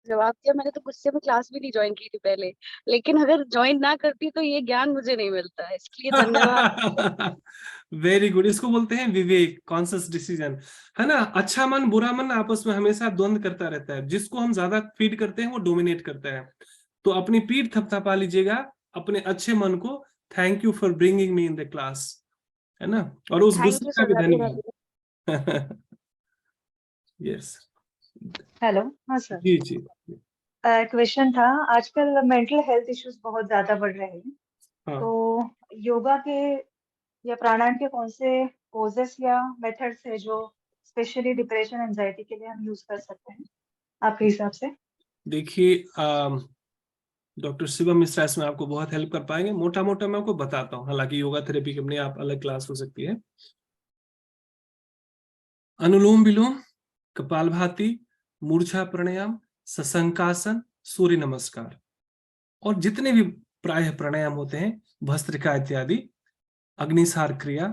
जवाब दिया। मैंने तो गुस्से में क्लास भी नहीं ज्वाइन की थी पहले, लेकिन अगर ज्वाइन ना करती तो ये ज्ञान मुझे नहीं मिलता है, इसलिए धन्यवाद। Very good. इसको बोलते हैं विवेक, कॉन्शियस डिसीजन, है ना। अच्छा मन बुरा मन आपस में हमेशा द्वंद करता रहता है। जिसको हम ज्यादा फीड करते हैं वो डोमिनेट करता है। तो अपनी पीठ थपथपा लीजिएगा अपने अच्छे मन को। Thank you for bringing me in the class, है ना। और उस थैंक गुस्से यू का भी सर। धन्यवाद। यस, हेलो, हाँ सर। जी जी। क्वेश्चन था, आजकल मेंटल हेल्थ इश्यूज बहुत ज्यादा बढ़ रहे हैं, हाँ, तो योगा के या प्राणायाम के कौन से पोजेस या मेथड्स है जो स्पेशली डिप्रेशन एंजाइटी के लिए हम यूज कर सकते हैं आपके हिसाब से? देखिए डॉक्टर शिवम मिश्रा इसमें आपको बहुत हेल्प कर पाएंगे। मोटा मोटा मैं आपको बताता हूँ, हालांकि योगा थेरेपी की अपने आप अलग क्लास हो सकती है। अनुलोम विलोम, कपालभाति, मूर्छा प्राणायाम, सशंकासन, सूर्य नमस्कार, और जितने भी प्रायः प्राणायाम होते हैं, भस्त्रिका इत्यादि, अग्निसार क्रिया,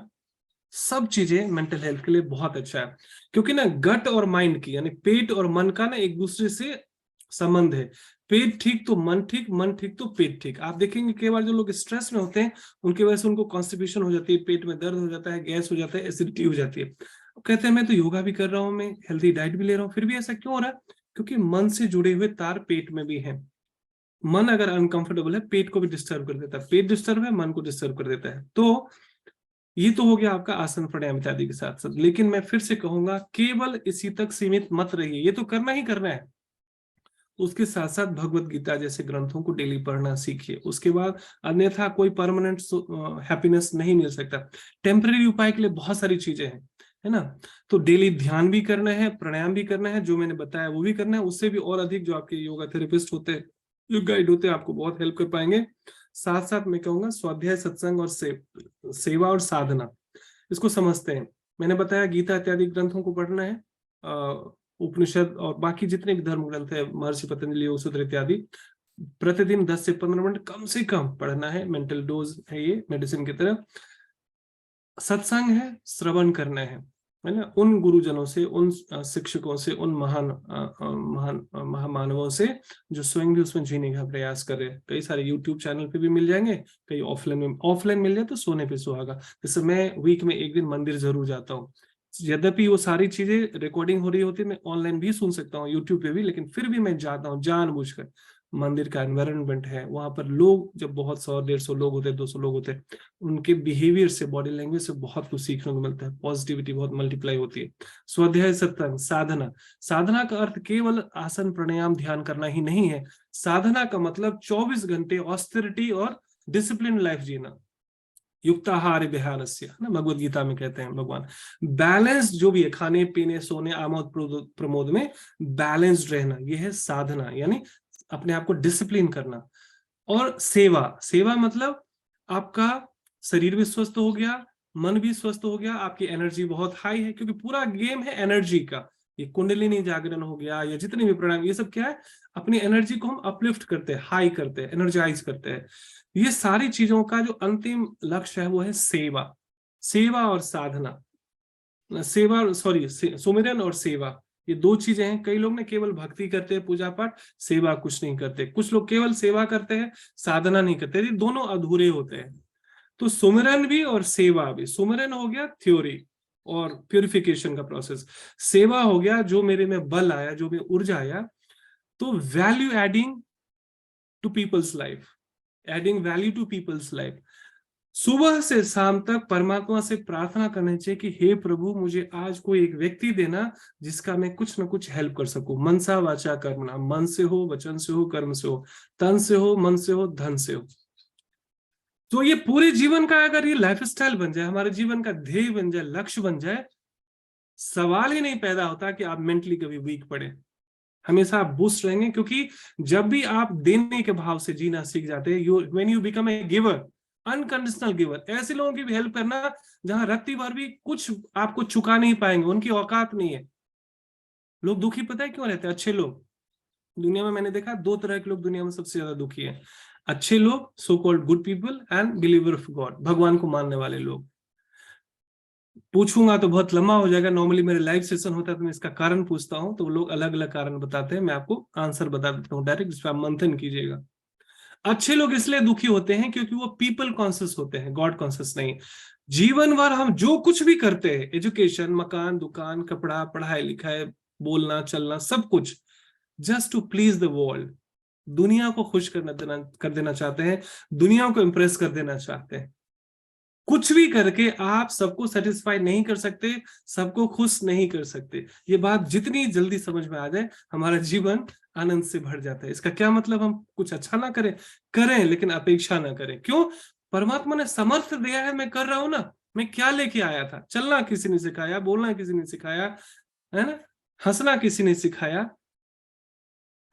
सब चीजें मेंटल हेल्थ के लिए बहुत अच्छा है। क्योंकि ना गट और माइंड की, यानी पेट और मन का ना एक दूसरे से संबंध है। पेट ठीक तो मन ठीक, मन ठीक तो पेट ठीक। आप देखेंगे कई बार जो लोग स्ट्रेस में होते हैं, उनकी वजह से उनको कॉन्स्टिपेशन हो जाती है, पेट में दर्द हो जाता है, गैस हो जाता है, एसिडिटी हो जाती है। कहते हैं मैं तो योगा भी कर रहा हूँ, मैं हेल्थी डाइट भी ले रहा हूँ, फिर भी ऐसा क्यों हो रहा है? क्योंकि मन से जुड़े हुए तार पेट में भी हैं। मन अगर अनकंफर्टेबल है, पेट को भी डिस्टर्ब कर देता है, पेट डिस्टर्ब है, मन को डिस्टर्ब कर देता है। तो ये तो हो गया आपका आसन प्राणायाम इत्यादि के साथ साथ। लेकिन मैं फिर से कहूंगा, केवल इसी तक सीमित मत रहिए, ये तो करना ही करना है। उसके साथ साथ भगवत गीता जैसे ग्रंथों को डेली पढ़ना सीखिए। उसके बाद अन्यथा कोई परमानेंट हैप्पीनेस नहीं मिल सकता। टेम्पररी उपाय के लिए बहुत सारी चीजें हैं, है ना। तो डेली ध्यान भी करना है, प्राणायाम भी करना है, जो मैंने बताया वो भी करना है। उससे भी और अधिक जो आपके योगा थेरेपिस्ट होते हैं, जो गाइड होते हैं, आपको बहुत हेल्प कर पाएंगे। साथ साथ मैं कहूंगा स्वाध्याय, सत्संग और सेवा और साधना, इसको समझते हैं। मैंने बताया गीता इत्यादि ग्रंथों को पढ़ना है, उपनिषद और बाकी जितने भी धर्म ग्रंथ है, महर्षि पतंजलि योग सूत्र इत्यादि, प्रतिदिन 10 से 15 मिनट कम से कम पढ़ना है। मेंटल डोज है ये, मेडिसिन की तरह। सत्संग है, श्रवण करना है ना, उन गुरुजनों से, उन शिक्षकों से, उन महान महामानवों से जो स्वयं भी उसमें जीने का प्रयास कर रहे हैं। कई सारे यूट्यूब चैनल पे भी मिल जाएंगे, कई ऑफलाइन मिल जाए तो सोने पे सुहागा। जैसे मैं वीक में एक दिन मंदिर जरूर जाता हूँ। यद्यपि वो सारी चीजें रिकॉर्डिंग हो रही होती है, मैं ऑनलाइन भी सुन सकता हूँ यूट्यूब पे भी, लेकिन फिर भी मैं जाता हूँ जानबूझकर। मंदिर का एनवायरनमेंट है, वहां पर लोग जब बहुत 100-150 लोग होते हैं, 200 लोग होते हैं, उनके बिहेवियर से, बॉडी लैंग्वेज से बहुत कुछ सीखने को मिलता है। पॉजिटिविटी बहुत मल्टीप्लाई होती है। स्वाध्याय, सत्संग, साधना। साधना का अर्थ केवल आसन प्राणायाम ध्यान करना ही नहीं है। साधना का मतलब 24 घंटे ऑस्टेरिटी और डिसिप्लिन लाइफ जीना। युक्ताहार विहारस्य, ना भगवत गीता में कहते हैं भगवान। बैलेंस जो भी है, खाने पीने सोने आमोद प्रमोद में बैलेंस्ड रहना, यह है साधना, यानी अपने आप को डिसिप्लिन करना। और सेवा मतलब आपका शरीर भी स्वस्थ हो गया, मन भी स्वस्थ हो गया, आपकी एनर्जी बहुत हाई है, क्योंकि पूरा गेम है एनर्जी का। ये कुंडलिनी जागरण हो गया, या जितने भी प्राणायाम, ये सब क्या है? अपनी एनर्जी को हम अपलिफ्ट करते हैं, हाई करते हैं, एनर्जाइज करते हैं। ये सारी चीजों का जो अंतिम लक्ष्य है वो है सेवा और साधना। सुमिरन और सेवा, ये दो चीजें हैं। कई लोग ने केवल भक्ति करते हैं, पूजा पाठ, सेवा कुछ नहीं करते। कुछ लोग केवल सेवा करते हैं, साधना नहीं करते। ये दोनों अधूरे होते हैं। तो सुमिरन भी और सेवा भी। सुमिरन हो गया थ्योरी और प्यूरिफिकेशन का प्रोसेस, सेवा हो गया जो मेरे में बल आया, जो में ऊर्जा आया, तो value adding to people's life, adding value to people's life. सुबह से शाम तक परमात्मा से प्रार्थना करनी चाहिए कि हे प्रभु, मुझे आज कोई एक व्यक्ति देना जिसका मैं कुछ ना कुछ हेल्प कर सकूं। मनसा वाचा कर्मणा, मन से हो, वचन से हो, कर्म से हो, तन से हो, मन से हो, धन से हो। तो ये पूरे जीवन का अगर ये लाइफस्टाइल बन जाए, हमारे जीवन का ध्येय बन जाए, लक्ष्य बन जाए, सवाल ही नहीं पैदा होता कि आप मेंटली कभी वीक पड़े। हमेशा आप बूस्ट रहेंगे, क्योंकि जब भी आप देने के भाव से जीना सीख जाते हैं, when you become a giver, unconditional giver, ऐसे लोगों की भी हेल्प करना जहां रत्ती भर भी कुछ आपको चुका नहीं पाएंगे, उनकी औकात नहीं है। लोग दुखी पता है क्यों रहते हैं? अच्छे लोग दुनिया में, मैंने देखा 2 तरह के लोग दुनिया में सबसे ज्यादा दुखी हैं। अच्छे लोग, so called good people, and believer of God, भगवान को मानने वाले लोग। पूछूंगा तो बहुत लंबा हो जाएगा, नॉर्मली मेरे लाइव सेशन होता है तो मैं इसका कारण पूछता हूं, तो लोग अलग अलग कारण बताते हैं, मैं आपको आंसर बता देता हूँ डायरेक्ट, जिस पर आप मंथन कीजिएगा। अच्छे लोग इसलिए दुखी होते हैं क्योंकि वो पीपल कॉन्शियस होते हैं, गॉड कॉन्शियस नहीं। जीवन भर हम जो कुछ भी करते हैं, एजुकेशन, मकान, दुकान, कपड़ा, पढ़ाई लिखाई, बोलना चलना, सब कुछ just to please the world, दुनिया को खुश कर देना चाहते हैं, दुनिया को इंप्रेस कर देना चाहते हैं। कुछ भी करके आप सबको सेटिस्फाई नहीं कर सकते, सबको खुश नहीं कर सकते। ये बात जितनी जल्दी समझ में आ जाए, हमारा जीवन आनंद से भर जाता है। इसका क्या मतलब? हम कुछ अच्छा ना करें लेकिन अपेक्षा ना करें। क्यों? परमात्मा ने समर्थ दिया है, मैं कर रहा हूं ना। मैं क्या लेके आया था? चलना किसी ने सिखाया, बोलना किसी ने सिखाया, है ना, हंसना किसी ने सिखाया,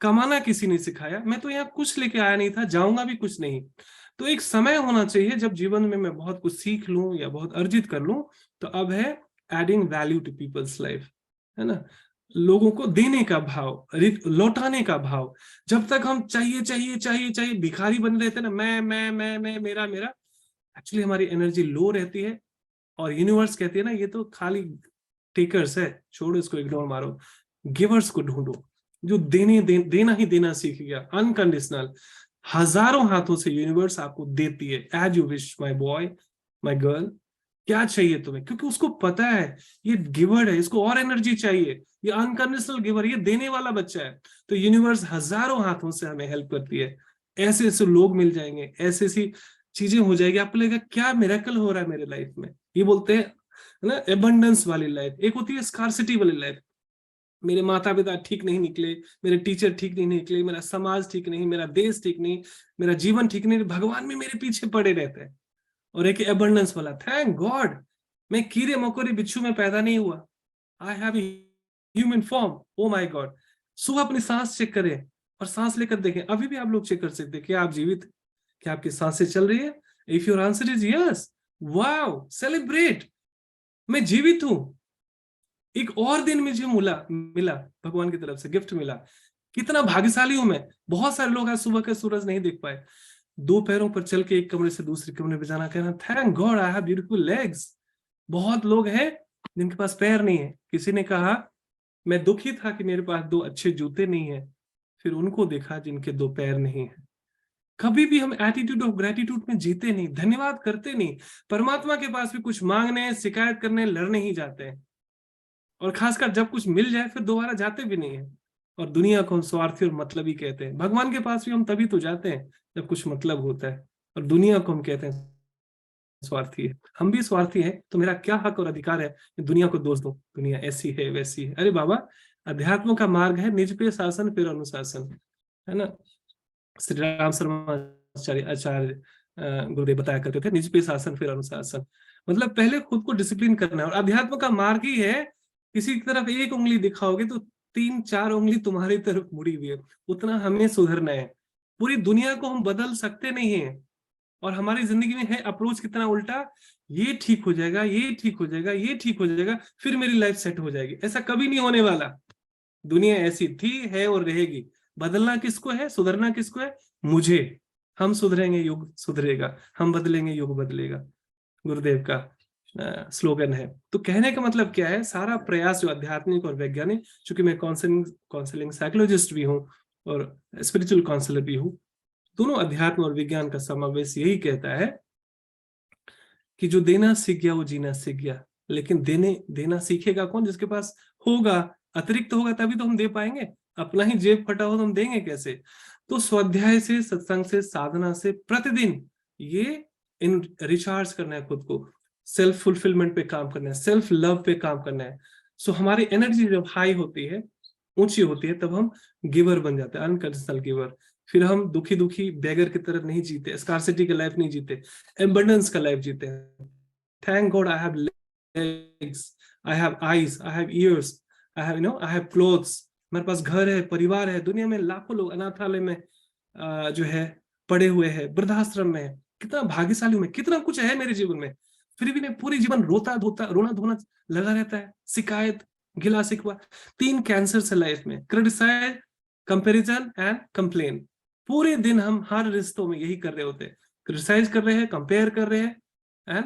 कमाना किसी ने सिखाया। मैं तो यहाँ कुछ लेके आया नहीं था, जाऊंगा भी कुछ नहीं। तो एक समय होना चाहिए जब जीवन में मैं बहुत कुछ सीख लूं या बहुत अर्जित कर लूं, तो अब है adding value to people's life, है ना, लोगों को देने का भाव, लौटाने का भाव। जब तक हम चाहिए चाहिए चाहिए चाहिए भिखारी बन रहे थे ना, मैं मेरा मेरा, एक्चुअली हमारी एनर्जी लो रहती है, और यूनिवर्स कहती है ना, ये तो खाली टेकर्स है, छोड़ो इसको, इग्नोर मारो, गिवर्स को ढूंढो, जो देना ही देना सीख गया, अनकंडीशनल। हजारों हाथों से यूनिवर्स आपको देती है, as you wish my boy my girl, क्या चाहिए तुम्हें, क्योंकि उसको पता है ये गिवर है, इसको और एनर्जी चाहिए, ये अनकंडीशनल गिवर, ये देने वाला बच्चा है। तो यूनिवर्स हजारों हाथों से हमें हेल्प करती है। ऐसे ऐसे लोग मिल जाएंगे, ऐसी ऐसी चीजें हो जाएगी, आपको लगेगा क्या मिरेकल हो रहा है मेरे लाइफ में। ये बोलते हैं ना एबंडेंस वाली लाइफ, एक होती है स्कार्सिटी वाली लाइफ। मेरे माता पिता ठीक नहीं निकले, मेरे टीचर ठीक नहीं निकले, मेरा समाज ठीक नहीं, मेरा देश ठीक नहीं, मेरा जीवन ठीक नहीं, भगवान भी मेरे पीछे पड़े रहते हैं। और एक एबंडेंस वाला, थैंक गॉड मैं कीड़े मकोड़े बिच्छू में पैदा नहीं हुआ, I have human form, oh my God. सुबह अपनी सांस चेक करें और सांस लेकर देखें, अभी भी आप लोग चेक कर सकते हैं क्या आप जीवित, क्या आपकी सांसें चल रही है। If your answer is yes, wow, celebrate, मैं जीवित हूं। एक और दिन मुझे मिला भगवान की तरफ से, गिफ्ट मिला, कितना भाग्यशाली हूं मैं। बहुत सारे लोग आज सुबह के सूरज नहीं देख पाए, 2 पैरों पर चल के एक कमरे से दूसरे कमरे में जाना, कहना thank God I have beautiful legs. बहुत लोग हैं जिनके पास पैर नहीं है। किसी ने कहा मैं दुखी था कि मेरे पास 2 अच्छे जूते नहीं है, फिर उनको देखा जिनके 2 पैर नहीं है। कभी भी हम एटीट्यूड ऑफ ग्रेटिट्यूड में जीते नहीं, धन्यवाद करते नहीं। परमात्मा के पास भी कुछ मांगने, शिकायत करने, लड़ने ही जाते हैं, और खासकर जब कुछ मिल जाए फिर दोबारा जाते भी नहीं है। और दुनिया को हम स्वार्थी और मतलबी कहते हैं। भगवान के पास भी हम तभी तो जाते हैं जब कुछ मतलब होता है, और दुनिया को हम कहते हैं स्वार्थी है। हम भी स्वार्थी हैं, तो मेरा क्या हक और अधिकार है दुनिया को दोष दूं, दुनिया ऐसी है वैसी है। अरे बाबा, अध्यात्म का मार्ग है निज पे शासन फिर अनुशासन, है ना। श्री राम शर्मा आचार्य गुरुदेव बताया करते थे, निज पे शासन फिर अनुशासन। मतलब पहले खुद को डिसिप्लिन करना है, और अध्यात्म का मार्ग ही है, किसी की तरफ एक उंगली दिखाओगे तो 3-4 उंगली तुम्हारी तरफ मुड़ी हुई है, उतना हमें सुधरना है। पूरी दुनिया को हम बदल सकते नहीं है, और हमारी जिंदगी में है अप्रोच कितना उल्टा, ये ठीक हो जाएगा, ये ठीक हो जाएगा, ये ठीक हो जाएगा, फिर मेरी लाइफ सेट हो जाएगी। ऐसा कभी नहीं होने वाला। दुनिया ऐसी थी, है और रहेगी। बदलना किसको है, सुधरना किसको है? मुझे। हम सुधरेंगे युग सुधरेगा, हम बदलेंगे युग बदलेगा, गुरुदेव का स्लोगन है। तो कहने का मतलब क्या है, सारा प्रयास जो आध्यात्मिक और वैज्ञानिक, चूंकि मैं काउंसलिंग साइकोलॉजिस्ट भी हूँ और स्पिरिचुअल काउंसलर भी हूँ, दोनों अध्यात्म और विज्ञान का समावेश यही कहता है कि जो देना सीख गया वो जीना सीख गया। लेकिन देना सीखेगा कौन? जिसके पास होगा, अतिरिक्त होगा, तभी तो हम दे पाएंगे। अपना ही जेब फटा हो तो हम देंगे कैसे? तो स्वाध्याय से, सत्संग से, साधना से प्रतिदिन ये रिचार्ज करना है खुद को, सेल्फ फुलफिलमेंट पे काम करना है, सेल्फ लव पे काम करना है। सो हमारी एनर्जी जब हाई होती है, ऊंची होती है, तब हम गिवर बन जाते हैं, अनकंडीशनल गिवर। फिर हम दुखी दुखी बेगर की तरह नहीं जीते, स्कार्सिटी का लाइफ नहीं जीते, एबंडेंस का लाइफ जीते हैं। Thank God I have legs, I have eyes, I have ears, I have clothes, हमारे पास घर है, परिवार है, दुनिया में लाखों लोग अनाथालय में जो है पड़े हुए हैं, वृद्धाश्रम में है, कितना भाग्यशाली हूं मैं, कितना कुछ है मेरे जीवन में, फिर भी मैं पूरी जीवन रोना धोना लगा रहता है, शिकायत, गिला शिकवा। 3 कैंसर है लाइफ में, क्रिटिसाइज, कंपैरिजन एंड कंप्लेन। पूरे दिन हम हर रिश्तों में यही कर रहे होते हैं, क्रिटिसाइज कर रहे हैं, कंपेयर कर रहे हैं एंड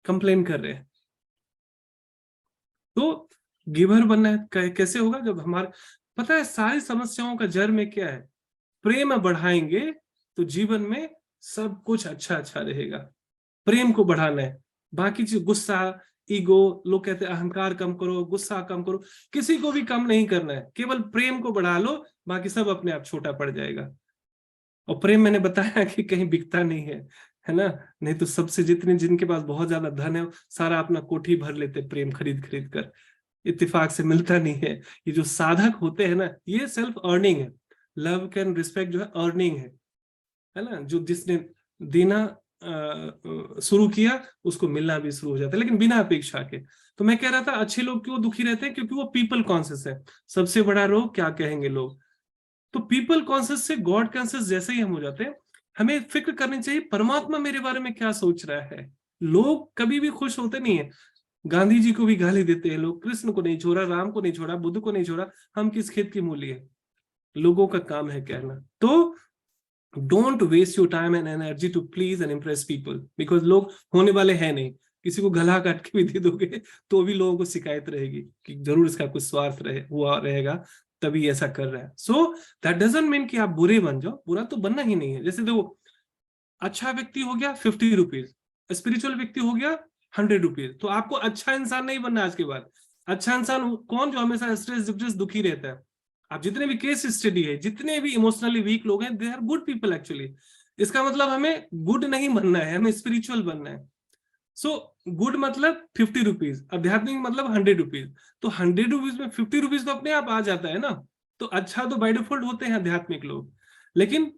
कंप्लेन कर रहे हैं। तो गिवर बनना है कैसे होगा? जब हमारे पता है सारी समस्याओं का जड़ में क्या है, प्रेम बढ़ाएंगे तो जीवन में सब कुछ अच्छा अच्छा रहेगा। प्रेम को बढ़ाना है, बाकी चीज गुस्सा, ईगो, लोग कहते हैं अहंकार कम करो, गुस्सा कम करो, किसी को भी कम नहीं करना है, केवल प्रेम को बढ़ा लो, बाकी सब अपने आप छोटा पड़ जाएगा। और प्रेम मैंने बताया कि कहीं बिकता नहीं है ना? नहीं तो सबसे जिनके पास बहुत ज्यादा धन है सारा अपना कोठी भर लेते प्रेम खरीद खरीद कर, इत्तेफाक से मिलता नहीं है। ये जो साधक होते हैं ना, ये सेल्फ अर्निंग है। लव कैन रिस्पेक्ट जो है अर्निंग है ना? जो जिसने देना शुरू किया उसको मिलना भी शुरू हो जाता है, लेकिन बिना अपेक्षा के। तो मैं कह रहा था अच्छे लोग क्यों दुखी रहते हैं? क्योंकि वो पीपल कॉन्शियस है। सबसे बड़ा रोग क्या कहेंगे लोग। तो पीपल कॉन्शियस से गॉड कॉन्शियस जैसे ही हम हो जाते हैं, हमें फिक्र करनी चाहिए परमात्मा मेरे बारे में क्या सोच रहा है। लोग कभी भी खुश होते नहीं है। गांधी जी को भी गाली देते हैं लोग, कृष्ण को नहीं छोड़ा, राम को नहीं छोड़ा, बुद्ध को नहीं छोड़ा, हम किस खेत की मूली है? लोगों का काम है कहना। तो don't waste your time and energy to please and impress people, because लोग होने वाले हैं नहीं। किसी को गला काट के भी दे दोगे तो भी लोगों को शिकायत रहेगी कि जरूर इसका कुछ स्वार्थ हुआ रहेगा तभी ऐसा कर रहा है। सो दैट डजंट मीन कि आप बुरे बन जाओ, बुरा तो बनना ही नहीं है। जैसे देखो, अच्छा व्यक्ति हो गया 50 रुपीज, स्पिरिचुअल व्यक्ति हो गया 100 रुपीज। तो आपको अच्छा इंसान नहीं बनना आज के बाद। अच्छा इंसान कौन? जो हमेशा स्ट्रेस डिप्रेस दुखी रहता है। आप जितने भी केस स्टडी है, जितने भी इमोशनली वीक लोग हैं, they are good people actually. इसका मतलब हमें गुड नहीं बनना है, हमें स्पिरिचुअल बनना है। सो गुड मतलब 50 रुपीज, आध्यात्मिक मतलब 100 रुपीज। तो 100 रुपीज में 50 रुपीज तो अपने आप आ जाता है ना। तो अच्छा तो बाय डिफॉल्ट होते हैं आध्यात्मिक लोग, लेकिन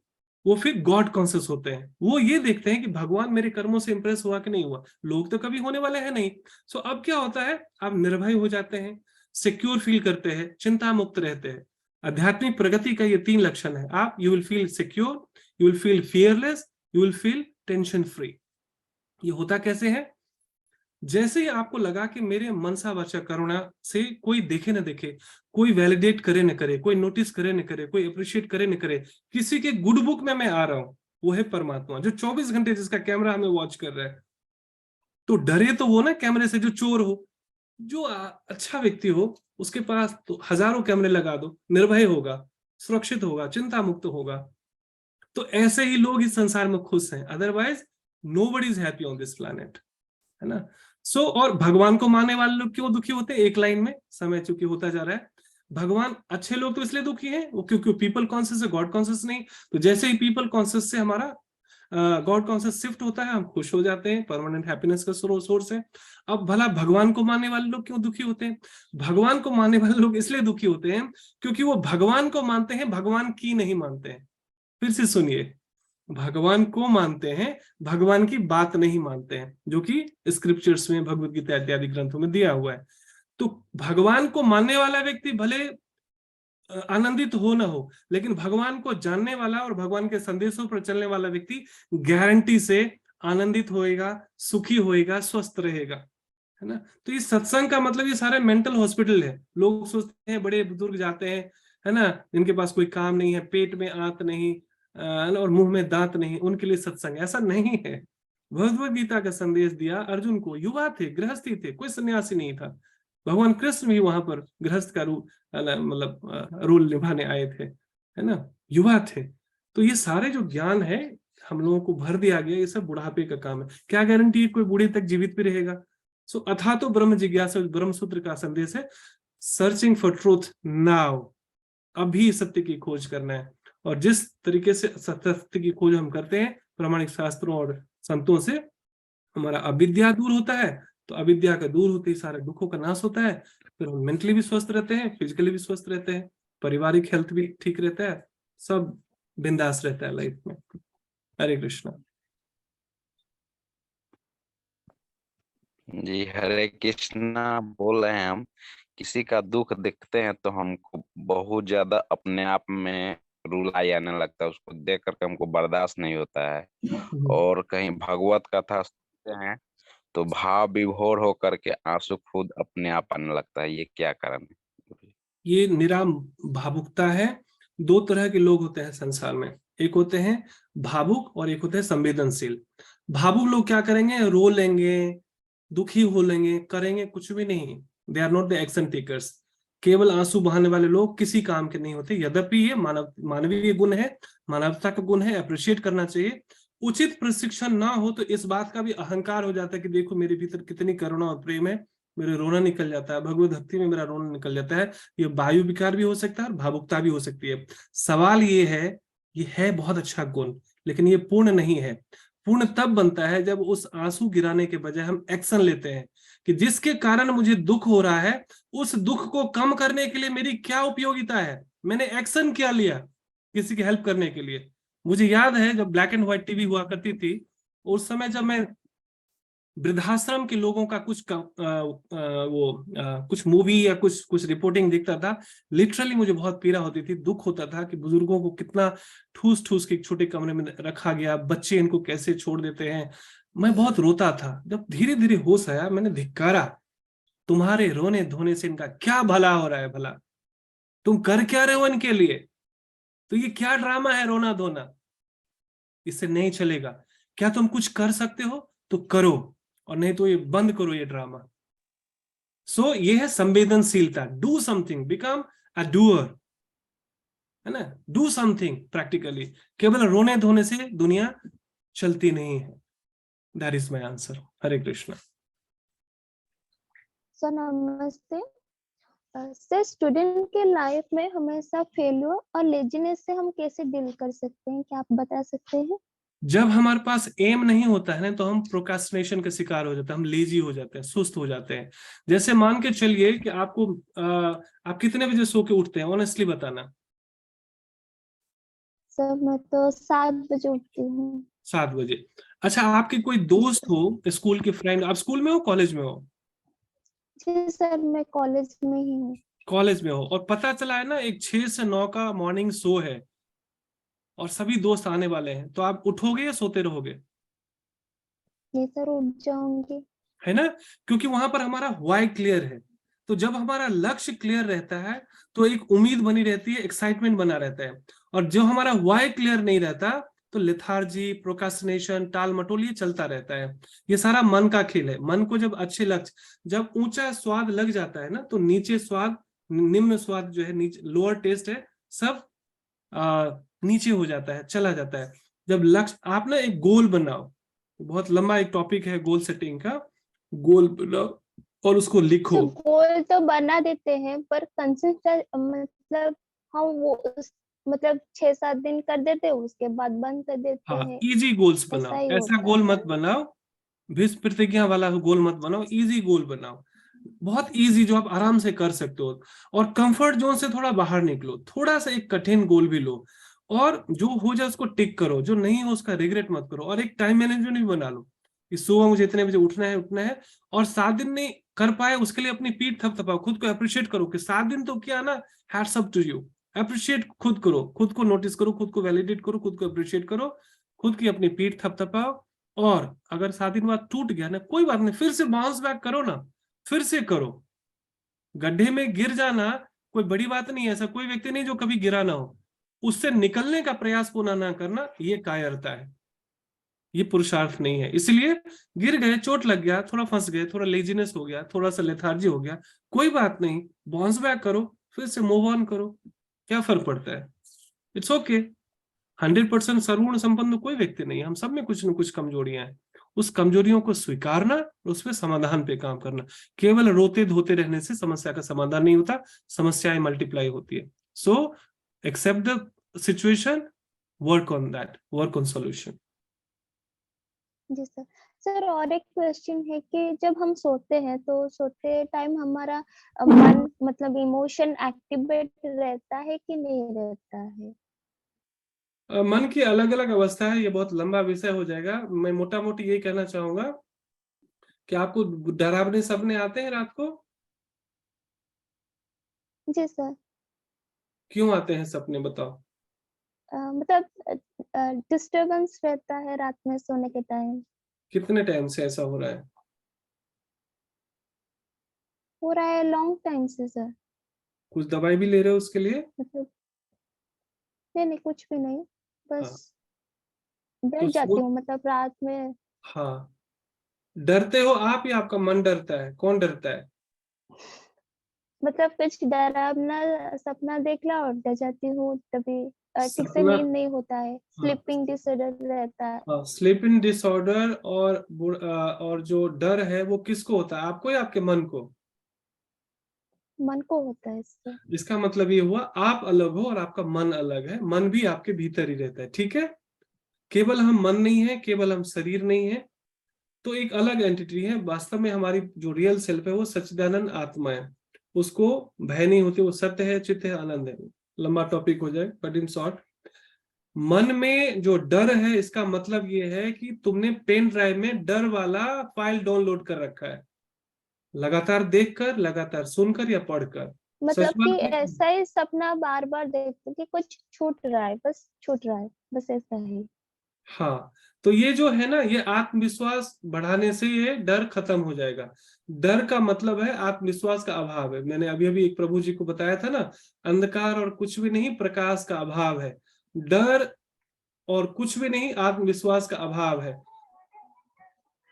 वो फिर गॉड कॉन्शियस होते हैं। वो ये देखते हैं कि भगवान मेरे कर्मों से इंप्रेस हुआ कि नहीं हुआ। लोग तो कभी होने वाले हैं नहीं। सो अब क्या होता है, आप निर्भय हो जाते हैं, सिक्योर फील करते हैं, चिंता मुक्त रहते हैं। आध्यात्मिक प्रगति का ये 3 लक्षण है। आप you will feel secure, you will feel fearless, you will feel tension free. ये होता कैसे है? जैसे ही आपको लगा कि मेरे मनसा वाचा करुणा से कोई देखे न देखे, कोई वैलिडेट करे न करे, कोई नोटिस करे न करे, कोई अप्रिशिएट करे न करे, किसी के गुड बुक में मैं आ रहा हूं, वो है परमात्मा जो 24 घंटे जिसका कैमरा हमें वॉच कर रहा है। तो डरे तो वो ना कैमरे से जो चोर हो। जो अच्छा व्यक्ति हो उसके पास तो हजारों कैमरे लगा दो, निर्भय होगा, सुरक्षित होगा, चिंता मुक्त होगा। तो ऐसे ही लोग इस संसार में खुश हैं, otherwise nobody is happy on this planet, है ना? सो और भगवान को मानने वाले लोग क्यों दुखी होते हैं? एक लाइन में, समय चूंकि होता जा रहा है। भगवान अच्छे लोग तो इसलिए दुखी हैं वो क्योंकि पीपल कॉन्शियस है, गॉड कॉन्शियस नहीं। तो जैसे ही पीपल कॉन्शियस से हमारा गॉड कॉन्शियस शिफ्ट होता है, हम खुश हो जाते हैं, परमानेंट हैप्पीनेस का सोर्स है। अब भला भगवान को मानने वाले लोग क्यों दुखी होते हैं? भगवान को मानने वाले लोग इसलिए दुखी होते हैं क्योंकि वो भगवान को मानते हैं, भगवान की नहीं मानते हैं। फिर से सुनिए, भगवान को मानते हैं, भगवान की बात नहीं मानते हैं, जो कि स्क्रिप्चर्स में, भगवत गीता इत्यादि ग्रंथों में दिया हुआ है। तो भगवान को मानने वाला व्यक्ति भले आनंदित हो ना हो, लेकिन भगवान को जानने वाला और भगवान के संदेशों पर चलने वाला व्यक्ति गारंटी से आनंदित होएगा, सुखी होएगा, स्वस्थ रहेगा, है ना? तो इस सत्संग का मतलब ये सारे मेंटल हॉस्पिटल है। लोग सोचते हैं बड़े बुजुर्ग जाते हैं, है ना, जिनके पास कोई काम नहीं है, पेट में आंत नहीं और मुंह में दांत नहीं, उनके लिए सत्संग। ऐसा नहीं है। भगवद गीता का संदेश दिया अर्जुन को, युवा थे, गृहस्थी थे, कोई सन्यासी नहीं था। भगवान कृष्ण भी वहां पर गृहस्थ का मतलब रोल निभाने आए थे, है ना, युवा थे। तो ये सारे जो ज्ञान है हम लोगों को भर दिया गया, ये सब बुढ़ापे का काम है। क्या गारंटी है कोई बूढ़े तक जीवित भी रहेगा? सो अथा तो ब्रह्म जिज्ञासा ब्रह्म सूत्र का संदेश है, सर्चिंग फॉर ट्रूथ नाउ। अभी सत्य की खोज करना है। और जिस तरीके से सत्य की खोज हम करते हैं प्रामाणिक शास्त्रों और संतों से, हमारा अविद्या दूर होता है। तो अविद्या का दूर होते ही सारे दुखों का नाश होता है। फिर हम मेंटली भी स्वस्थ रहते हैं, फिजिकली भी स्वस्थ रहते हैं, पारिवारिक हेल्थ भी ठीक रहता है, सब बिंदास रहता है लाइफ में। हरे कृष्णा। जी, हरे कृष्णा बोल रहे हैं हम। किसी का दुख देखते हैं तो हमको बहुत ज्यादा अपने आप में रुलाई आने लगता है, उसको देख करके हमको बर्दाश्त नहीं होता है। और कहीं भगवत कथा सुनते हैं तो भाव विभोर हो करके आंसू खुद अपने आप आने लगता है। ये क्या कारण है? ये निराम भावुकता है। दो तरह के लोग होते हैं संसार में, एक होते हैं भावुक और एक होते हैं संवेदनशील। भावुक लोग क्या करेंगे, रो लेंगे, दुखी हो लेंगे, करेंगे कुछ भी नहीं। They are not the action takers. केवल आंसू बहाने वाले लोग किसी काम के नहीं होते। यद्यपि ये मानवीय गुण है, मानवता का गुण है, अप्रिशिएट करना चाहिए। उचित प्रशिक्षण ना हो तो इस बात का भी अहंकार हो जाता है कि देखो मेरे भीतर कितनी करुणा और प्रेम है, मेरे रोना निकल जाता है, भगवत भक्ति में मेरा रोना निकल जाता है। ये वायु विकार भी हो सकता है और भावुकता भी हो सकती है। सवाल ये है, ये है बहुत अच्छा गुण, लेकिन ये पूर्ण नहीं है। पूर्ण तब बनता है जब उस आंसू गिराने के बजाय हम एक्शन लेते हैं कि जिसके कारण मुझे दुख हो रहा है, उस दुख को कम करने के लिए मेरी क्या उपयोगिता है, मैंने एक्शन क्या लिया किसी की हेल्प करने के लिए। मुझे याद है जब ब्लैक एंड व्हाइट टीवी हुआ करती थी, उस समय जब मैं वृद्धाश्रम के लोगों का कुछ मूवी या कुछ रिपोर्टिंग देखता था, लिटरली मुझे बहुत पीड़ा होती थी, दुख होता था कि बुजुर्गों को कितना ठूस ठूस के एक छोटे कमरे में रखा गया, बच्चे इनको कैसे छोड़ देते हैं। मैं बहुत रोता था। जब धीरे धीरे होश आया, मैंने धिक्कारा, तुम्हारे रोने धोने से इनका क्या भला हो रहा है, भला तुम कर क्या रहे हो इनके लिए, तो ये क्या ड्रामा है रोना धोना, इससे नहीं चलेगा। क्या तुम कुछ कर सकते हो तो करो, और नहीं तो ये बंद करो ये ड्रामा। सो ये है संवेदनशीलता। Do something, become a doer, है ना, डू समथिंग प्रैक्टिकली। केवल रोने धोने से दुनिया चलती नहीं है। That is my answer. Hare Krishna. Sir नमस्ते सर, स्टूडेंट के लाइफ में हमेशा फेल्योर और लेजीनेस से हम कैसे डील कर सकते हैं, क्या आप बता सकते हैं? जब हमारे पास एम नहीं होता है ना, तो हम प्रोक्रास्टिनेशन का शिकार हो जाते हैं, हम लेजी हो जाते हैं, सुस्त हो जाते हैं। जैसे मान के चलिए कि आपको आप कितने बजे सो के उठते हैं, ऑनेस्टली बताना। सर मैं तो 7 बजे उठती हूँ। 7 बजे। अच्छा, आपके कोई दोस्त हो, स्कूल के फ्रेंड, आप स्कूल में हो कॉलेज में हो? जी सर, मैं कॉलेज में ही हूँ। कॉलेज में हो, और पता चला है ना एक 6 से 9 का मॉर्निंग शो है और सभी दोस्त आने वाले हैं, तो आप उठोगे या सोते रहोगे? जी सर, उठ जाऊंगी। है ना, क्योंकि वहां पर हमारा व्हाई क्लियर है। तो जब हमारा लक्ष्य क्लियर रहता है तो एक उम्मीद बनी रहती है, एक्साइटमेंट बना रहता है। और जो हमारा व्हाई क्लियर नहीं रहता तो लेथार्जी, प्रोक्रास्टिनेशन, टाल मटोल ये चलता रहता है। ये सारा मन का खेल है। मन को जब अच्छे लक्ष्य, जब ऊंचा स्वाद लग जाता है ना, तो नीचे स्वाद, निम्न स्वाद जो है, नीचे लोअर टेस्ट है, सब नीचे हो जाता है, चला जाता है। जब लक्ष्य, आप ना एक गोल बनाओ, बहुत लंबा एक टॉपिक है गोल सेटिंग का, गोल बनाओ और उसको लिखो। गोल तो बना देते हैं पर कंसिस्टेंट, मतलब हम वो मतलब 6-7 दिन कर देते हैं, उसके बाद बंद कर देते हाँ, हैं। इजी गोल्स ऐसा बनाओ, ही ऐसा होता गोल है। मत बनाओ, भीष्म प्रतिज्ञा वाला गोल मत बनाओ, इजी गोल बनाओ, बहुत इजी जो आप आराम से कर सकते हो। और कंफर्ट जोन से थोड़ा बाहर निकलो, थोड़ा सा एक कठिन गोल भी लो, और जो हो जाए उसको टिक करो, जो नहीं हो उसका रिग्रेट मत करो। और एक टाइम मैनेजमेंट भी बना लो कि सुबह मुझे इतने बजे उठना है। और 7 दिन नहीं कर पाए उसके लिए अपनी पीठ थपथपाओ, खुद को अप्रिशिएट करो कि 7 दिन तो किया ना, hats up to you. Appreciate खुद करो, खुद को नोटिस करो, खुद को वैलिडेट करो, खुद को अप्रिशिएट करो, खुद की अपनी पीठ थपथपाओ। और अगर 7 दिन बाद टूट गया ना, कोई बात नहीं, फिर से बाउंस बैक करो ना, फिर से करो। गड्ढे में गिर जाना कोई बड़ी बात नहीं है, ऐसा कोई व्यक्ति नहीं जो कभी गिरा ना हो। उससे निकलने का प्रयास पुनः ना करना, ये कायरता है, ये पुरुषार्थ नहीं है। इसलिए गिर गए, चोट लग गया, थोड़ा फंस गए, थोड़ा लेजीनेस हो गया, थोड़ा सा लेथार्जी हो गया, कोई बात नहीं, बाउंस बैक करो, फिर से मूव ऑन करो, क्या फर्क पड़ता है, इट्स ओके। 100% सर्वगुण संपन्न कोई व्यक्ति नहीं है, हम सब में कुछ न कुछ कमजोरियां हैं। उस कमजोरियों को स्वीकारना, उस पर समाधान पे काम करना। केवल रोते धोते रहने से समस्या का समाधान नहीं होता, समस्याएं मल्टीप्लाई होती है। So accept the situation, work on that, work on solution. जी सर। सर और एक क्वेश्चन है कि जब हम सोते हैं तो सोते टाइम हमारा मन मतलब इमोशन एक्टिवेट रहता है कि नहीं रहता है? मन की अलग अलग अवस्था है, ये बहुत लंबा विषय हो जाएगा। मैं मोटा मोटी ये कहना चाहूंगा क्या आपको डरावने सपने आते हैं रात को? जी सर। क्यों आते हैं सपने, बताओ? मतलब डिस्टरबेंस रहता है रात में सोने के टाइम। कितने टाइम से ऐसा हो रहा है? हो रहा है लॉन्ग टाइम से सर। कुछ दवाई भी ले रहे हो उसके लिए? मतलब नहीं कुछ भी नहीं, हाँ, बस डर तो जाती हूँ मतलब रात में। हाँ, डरते हो आप या आपका मन डरता है? कौन डरता है? मतलब कुछ डरावना सपना देख ला और डर जाती हूँ, तभी ठीक से सपना, नींद नहीं होता है, हाँ, स्लीपिंग डिसऑर्डर रहता है। हाँ, स्लीपिंग डिसऑर्डर और जो डर है वो किसको होता है, आपको या आपके मन को? मन को होता है इससे। इसका मतलब ये हुआ आप अलग हो और आपका मन अलग है। मन भी आपके भीतर ही रहता है, ठीक है? केवल हम मन नहीं है, केवल हम शरीर नहीं है, तो एक अलग एंटिटी है। वास्तव में हमारी जो रियल सेल्फ है वो सच्चिदानंद आत्मा है, उसको भय नहीं होती, वो सत्य है, चित्त है, आनंद है। लंबा टॉपिक हो जाए बट इन शॉर्ट, मन में जो डर है इसका मतलब ये है कि तुमने पेन ड्राइव में डर वाला फाइल डाउनलोड कर रखा है, लगातार देखकर, लगातार सुनकर या पढ़कर। मतलब सच कि बात है। ऐसा ही सपना बार बार देखती हूँ कि कुछ छूट रहा है, बस छूट रहा है, बस ऐसा ही। हाँ, तो ये जो है ना, ये आत्मविश्वास बढ़ाने से ये डर खत्म हो जाएगा। डर का मतलब है आत्मविश्वास का अभाव है। मैंने अभी अभी एक प्रभु जी को बताया था ना, अंधकार और कुछ भी नहीं, प्रकाश का अभाव है। डर और कुछ भी नहीं, आत्मविश्वास का अभाव है।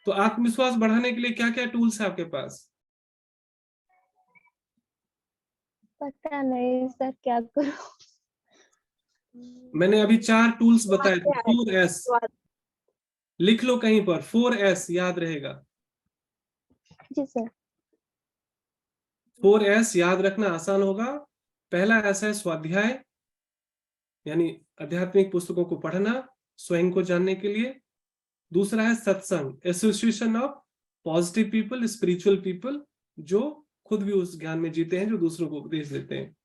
तो आत्मविश्वास बढ़ाने के लिए क्या क्या टूल्स है आपके पास? पता नहीं सर क्या करूँ। मैंने अभी 4 टूल्स बताए थे, 4S। लिख लो कहीं पर, 4S याद रहेगा। जी सर। 4S याद रखना आसान होगा। पहला ऐसा है स्वाध्याय, यानी आध्यात्मिक पुस्तकों को पढ़ना स्वयं को जानने के लिए। दूसरा है सत्संग, association of positive people, spiritual people, जो खुद भी उस ज्ञान में जीते हैं, जो दूसरों को उपदेश देते हैं।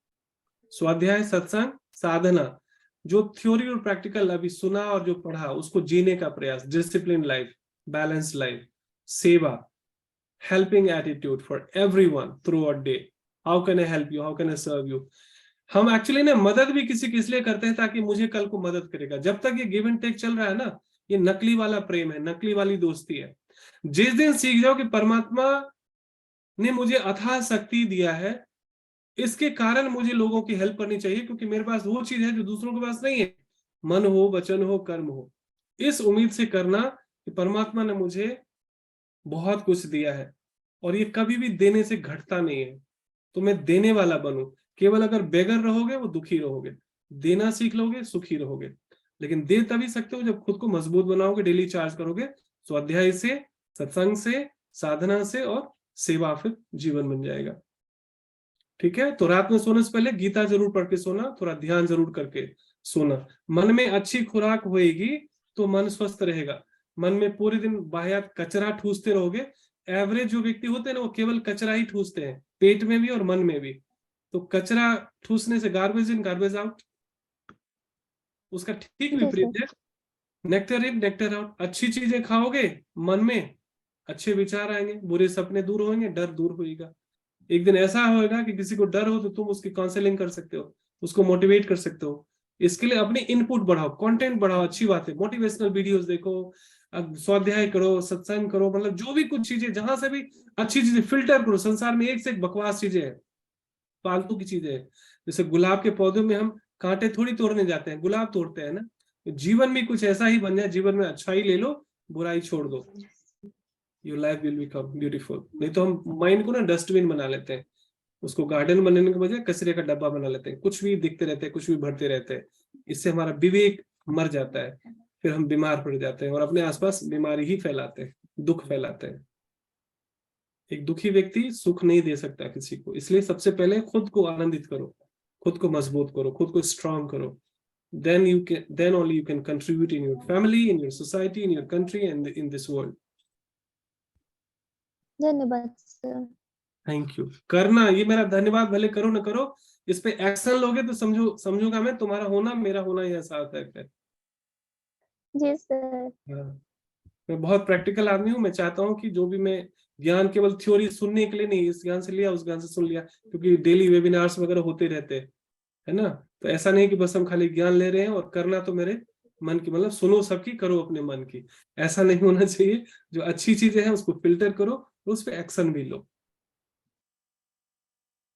स्वाध्याय, सत्संग, साधना, जो थ्योरी और प्रैक्टिकल अभी सुना और जो पढ़ा उसको जीने का प्रयास, डिसिप्लिन लाइफ, बैलेंस लाइफ, सेवा, helping attitude for everyone throughout day. How can I help you, how can I serve you. हम एक्चुअली ना मदद भी किसी की इसलिए करते हैं ताकि मुझे कल को मदद करेगा। जब तक ये गिव एंड टेक चल रहा है ना, ये नकली वाला प्रेम है, नकली वाली दोस्ती है। जिस दिन सीख जाओ कि परमात्मा ने मुझे अथाह शक्ति दिया है, इसके कारण मुझे लोगों की हेल्प करनी चाहिए, क्योंकि मेरे पास वो चीज है जो दूसरों के पास नहीं है, मन हो, वचन हो, कर्म हो। इस उम्मीद से करना कि परमात्मा ने मुझे बहुत कुछ दिया है और ये कभी भी देने से घटता नहीं है, तो मैं देने वाला बनूं। केवल अगर बेगर रहोगे वो दुखी रहोगे, देना सीख लोगे सुखी रहोगे। लेकिन दे तभी सकते हो जब खुद को मजबूत बनाओगे, डेली चार्ज करोगे, स्वाध्याय से, सत्संग से, साधना से, और सेवा, फिर जीवन बन जाएगा। ठीक है, तो रात में सोने से पहले गीता जरूर पढ़ के सोना, थोड़ा ध्यान जरूर करके सोना। मन में अच्छी खुराक होएगी तो मन स्वस्थ रहेगा। मन में पूरे दिन बाहर कचरा ठूसते रहोगे, एवरेज जो व्यक्ति होते हैं ना वो केवल कचरा ही ठूसते हैं, पेट में भी और मन में भी। तो कचरा ठूसने से गार्बेज इन गार्बेज आउट, उसका ठीक विपरीत है नेक्टर इन नेक्टर आउट। अच्छी चीजें खाओगे, मन में अच्छे विचार आएंगे, बुरे सपने दूर होंगे, डर दूर होगा। एक दिन ऐसा होगा कि किसी को डर हो तो तुम उसकी काउंसलिंग कर सकते हो, उसको मोटिवेट कर सकते हो। इसके लिए अपनी इनपुट बढ़ाओ, कंटेंट बढ़ाओ, अच्छी बात है, मोटिवेशनल वीडियोस देखो, स्वाध्याय करो, सत्संग करो, मतलब जो भी कुछ चीजें, जहां से भी अच्छी चीजें फिल्टर करो। संसार में एक से एक बकवास चीजें हैं, फालतू की चीजें हैं। जैसे गुलाब के पौधे में हम कांटे थोड़ी तोड़ने जाते हैं, गुलाब तोड़ते हैं ना। जीवन भी कुछ ऐसा ही बन जाए, जीवन में अच्छाई ले लो, बुराई छोड़ दो, your life will become beautiful. नहीं तो हम माइंड को ना डस्टबिन बना लेते हैं, उसको गार्डन बनाने के बजाय कचरे का डब्बा बना लेते हैं, कुछ भी दिखते रहते हैं, कुछ भी भरते रहते हैं। इससे हमारा विवेक मर जाता है, फिर हम बीमार पड़ जाते हैं और अपने आसपास बीमारी ही फैलाते हैं, दुख फैलाते हैं। एक दुखी व्यक्ति सुख नहीं दे सकता किसी को, इसलिए सबसे पहले खुद को आनंदित करो, खुद को मजबूत करो, खुद को स्ट्रांग करो। then only you can contribute in your family, in your society, in your country and in this world. धन्यवाद सर। Thank you. करना, ये मेरा धन्यवाद भले करो ना करो, इस पे एक्शन लोगे तो समझूंगा मैं, तुम्हारा होना मेरा होना यह सार्थक है। जी सर। हाँ। मैं बहुत प्रैक्टिकल आदमी हूँ। मैं चाहता हूँ कि जो भी मैं ज्ञान केवल थ्योरी सुनने के लिए नहीं, इस ज्ञान से लिया उस ज्ञान से सुन लिया, क्योंकि डेली वेबिनार्स वगैरह होते रहते हैं, है ना। तो ऐसा नहीं कि बस हम खाली ज्ञान ले रहे हैं और करना तो मेरे मन की, मतलब सुनो सबकी, करो अपने मन की, ऐसा नहीं होना चाहिए। जो अच्छी चीजें हैं उसको फिल्टर करो, उस पर एक्शन भी लो।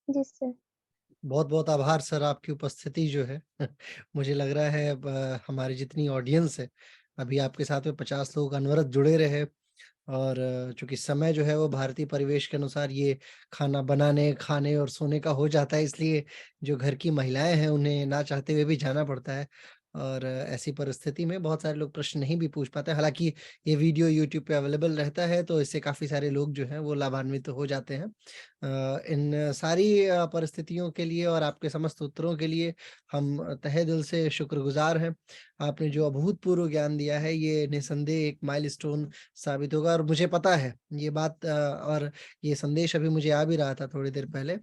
जी सर। बहुत बहुत आभार सर, आपकी उपस्थिति जो है मुझे लग रहा है हमारी जितनी ऑडियंस है, अभी आपके साथ में 50 लोग अनवरत जुड़े रहे। और चूंकि समय जो है वो भारतीय परिवेश के अनुसार ये खाना बनाने, खाने और सोने का हो जाता है, इसलिए जो घर की महिलाएं हैं उन्हें ना चाहते हुए भी जाना पड़ता है। और ऐसी परिस्थिति में बहुत सारे लोग प्रश्न नहीं भी पूछ पाते। हालांकि ये वीडियो यूट्यूब पे अवेलेबल रहता है, तो इससे काफी सारे लोग जो हैं वो लाभान्वित हो जाते हैं। इन सारी परिस्थितियों के लिए और आपके समस्त उत्तरों के लिए हम तहे दिल से शुक्रगुजार हैं। आपने जो अभूतपूर्व ज्ञान दिया है, ये निसंदेह एक माइलस्टोन साबित होगा। और मुझे पता है ये बात, और ये संदेश अभी मुझे आ भी रहा था थोड़ी देर पहले,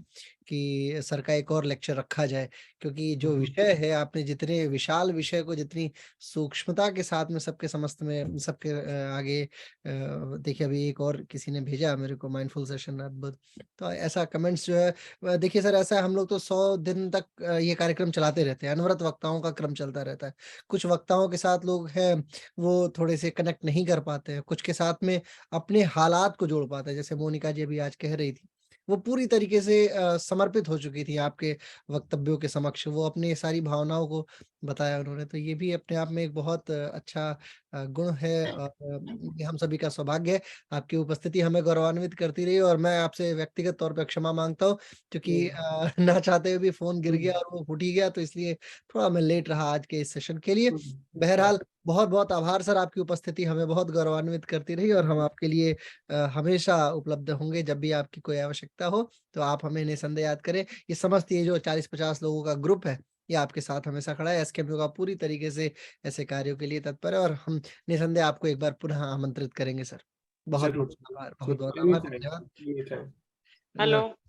कि सर का एक और लेक्चर रखा जाए, क्योंकि जो विषय है, आपने जितने विशाल विषय को जितनी सूक्ष्मता के साथ में सबके समस्त में सबके आगे देखिए, अभी एक और किसी ने भेजा मेरे को, माइंडफुल सेशन अद्भुत। तो ऐसा कमेंट्स जो है, देखिए सर, ऐसा है, हम लोग तो 100 दिन तक ये कार्यक्रम चलाते रहते हैं, अनवरत वक्ताओं का क्रम चलता रहता है। कुछ वक्ताओं के साथ लोग हैं वो थोड़े से कनेक्ट नहीं कर पाते हैं, कुछ के साथ में अपने हालात को जोड़ पाते हैं। जैसे मोनिका जी अभी आज कह रही थी, वो पूरी तरीके से समर्पित हो चुकी थी आपके वक्तव्यों के समक्ष, वो अपनी सारी भावनाओं को बताया उन्होंने। तो ये भी अपने आप में एक बहुत अच्छा गुण है, और ये हम सभी का सौभाग्य है। आपकी उपस्थिति हमें गौरवान्वित करती रही, और मैं आपसे व्यक्तिगत तौर पे क्षमा मांगता हूँ, क्योंकि ना चाहते हुए भी फोन गिर गया और वो फूट ही गया, तो इसलिए थोड़ा मैं लेट रहा आज के इस सेशन के लिए। बहरहाल बहुत बहुत आभार सर, आपकी उपस्थिति हमें बहुत गौरवान्वित करती रही, और हम आपके लिए हमेशा उपलब्ध होंगे। जब भी आपकी कोई आवश्यकता हो तो आप हमें निसंदेह याद करें। ये समस्त ये जो 40-50 लोगों का ग्रुप है, ये आपके साथ हमेशा खड़ा है। एसकेएम का पूरी तरीके से ऐसे कार्यों के लिए तत्पर है, और हम निसंदेह आपको एक बार पुनः आमंत्रित करेंगे सर। बहुत जरूर बहुत आभार, बहुत जरूर, बहुत एनी आभार, टाइम, धन्यवाद। Any time. धन्यवाद। हेलो।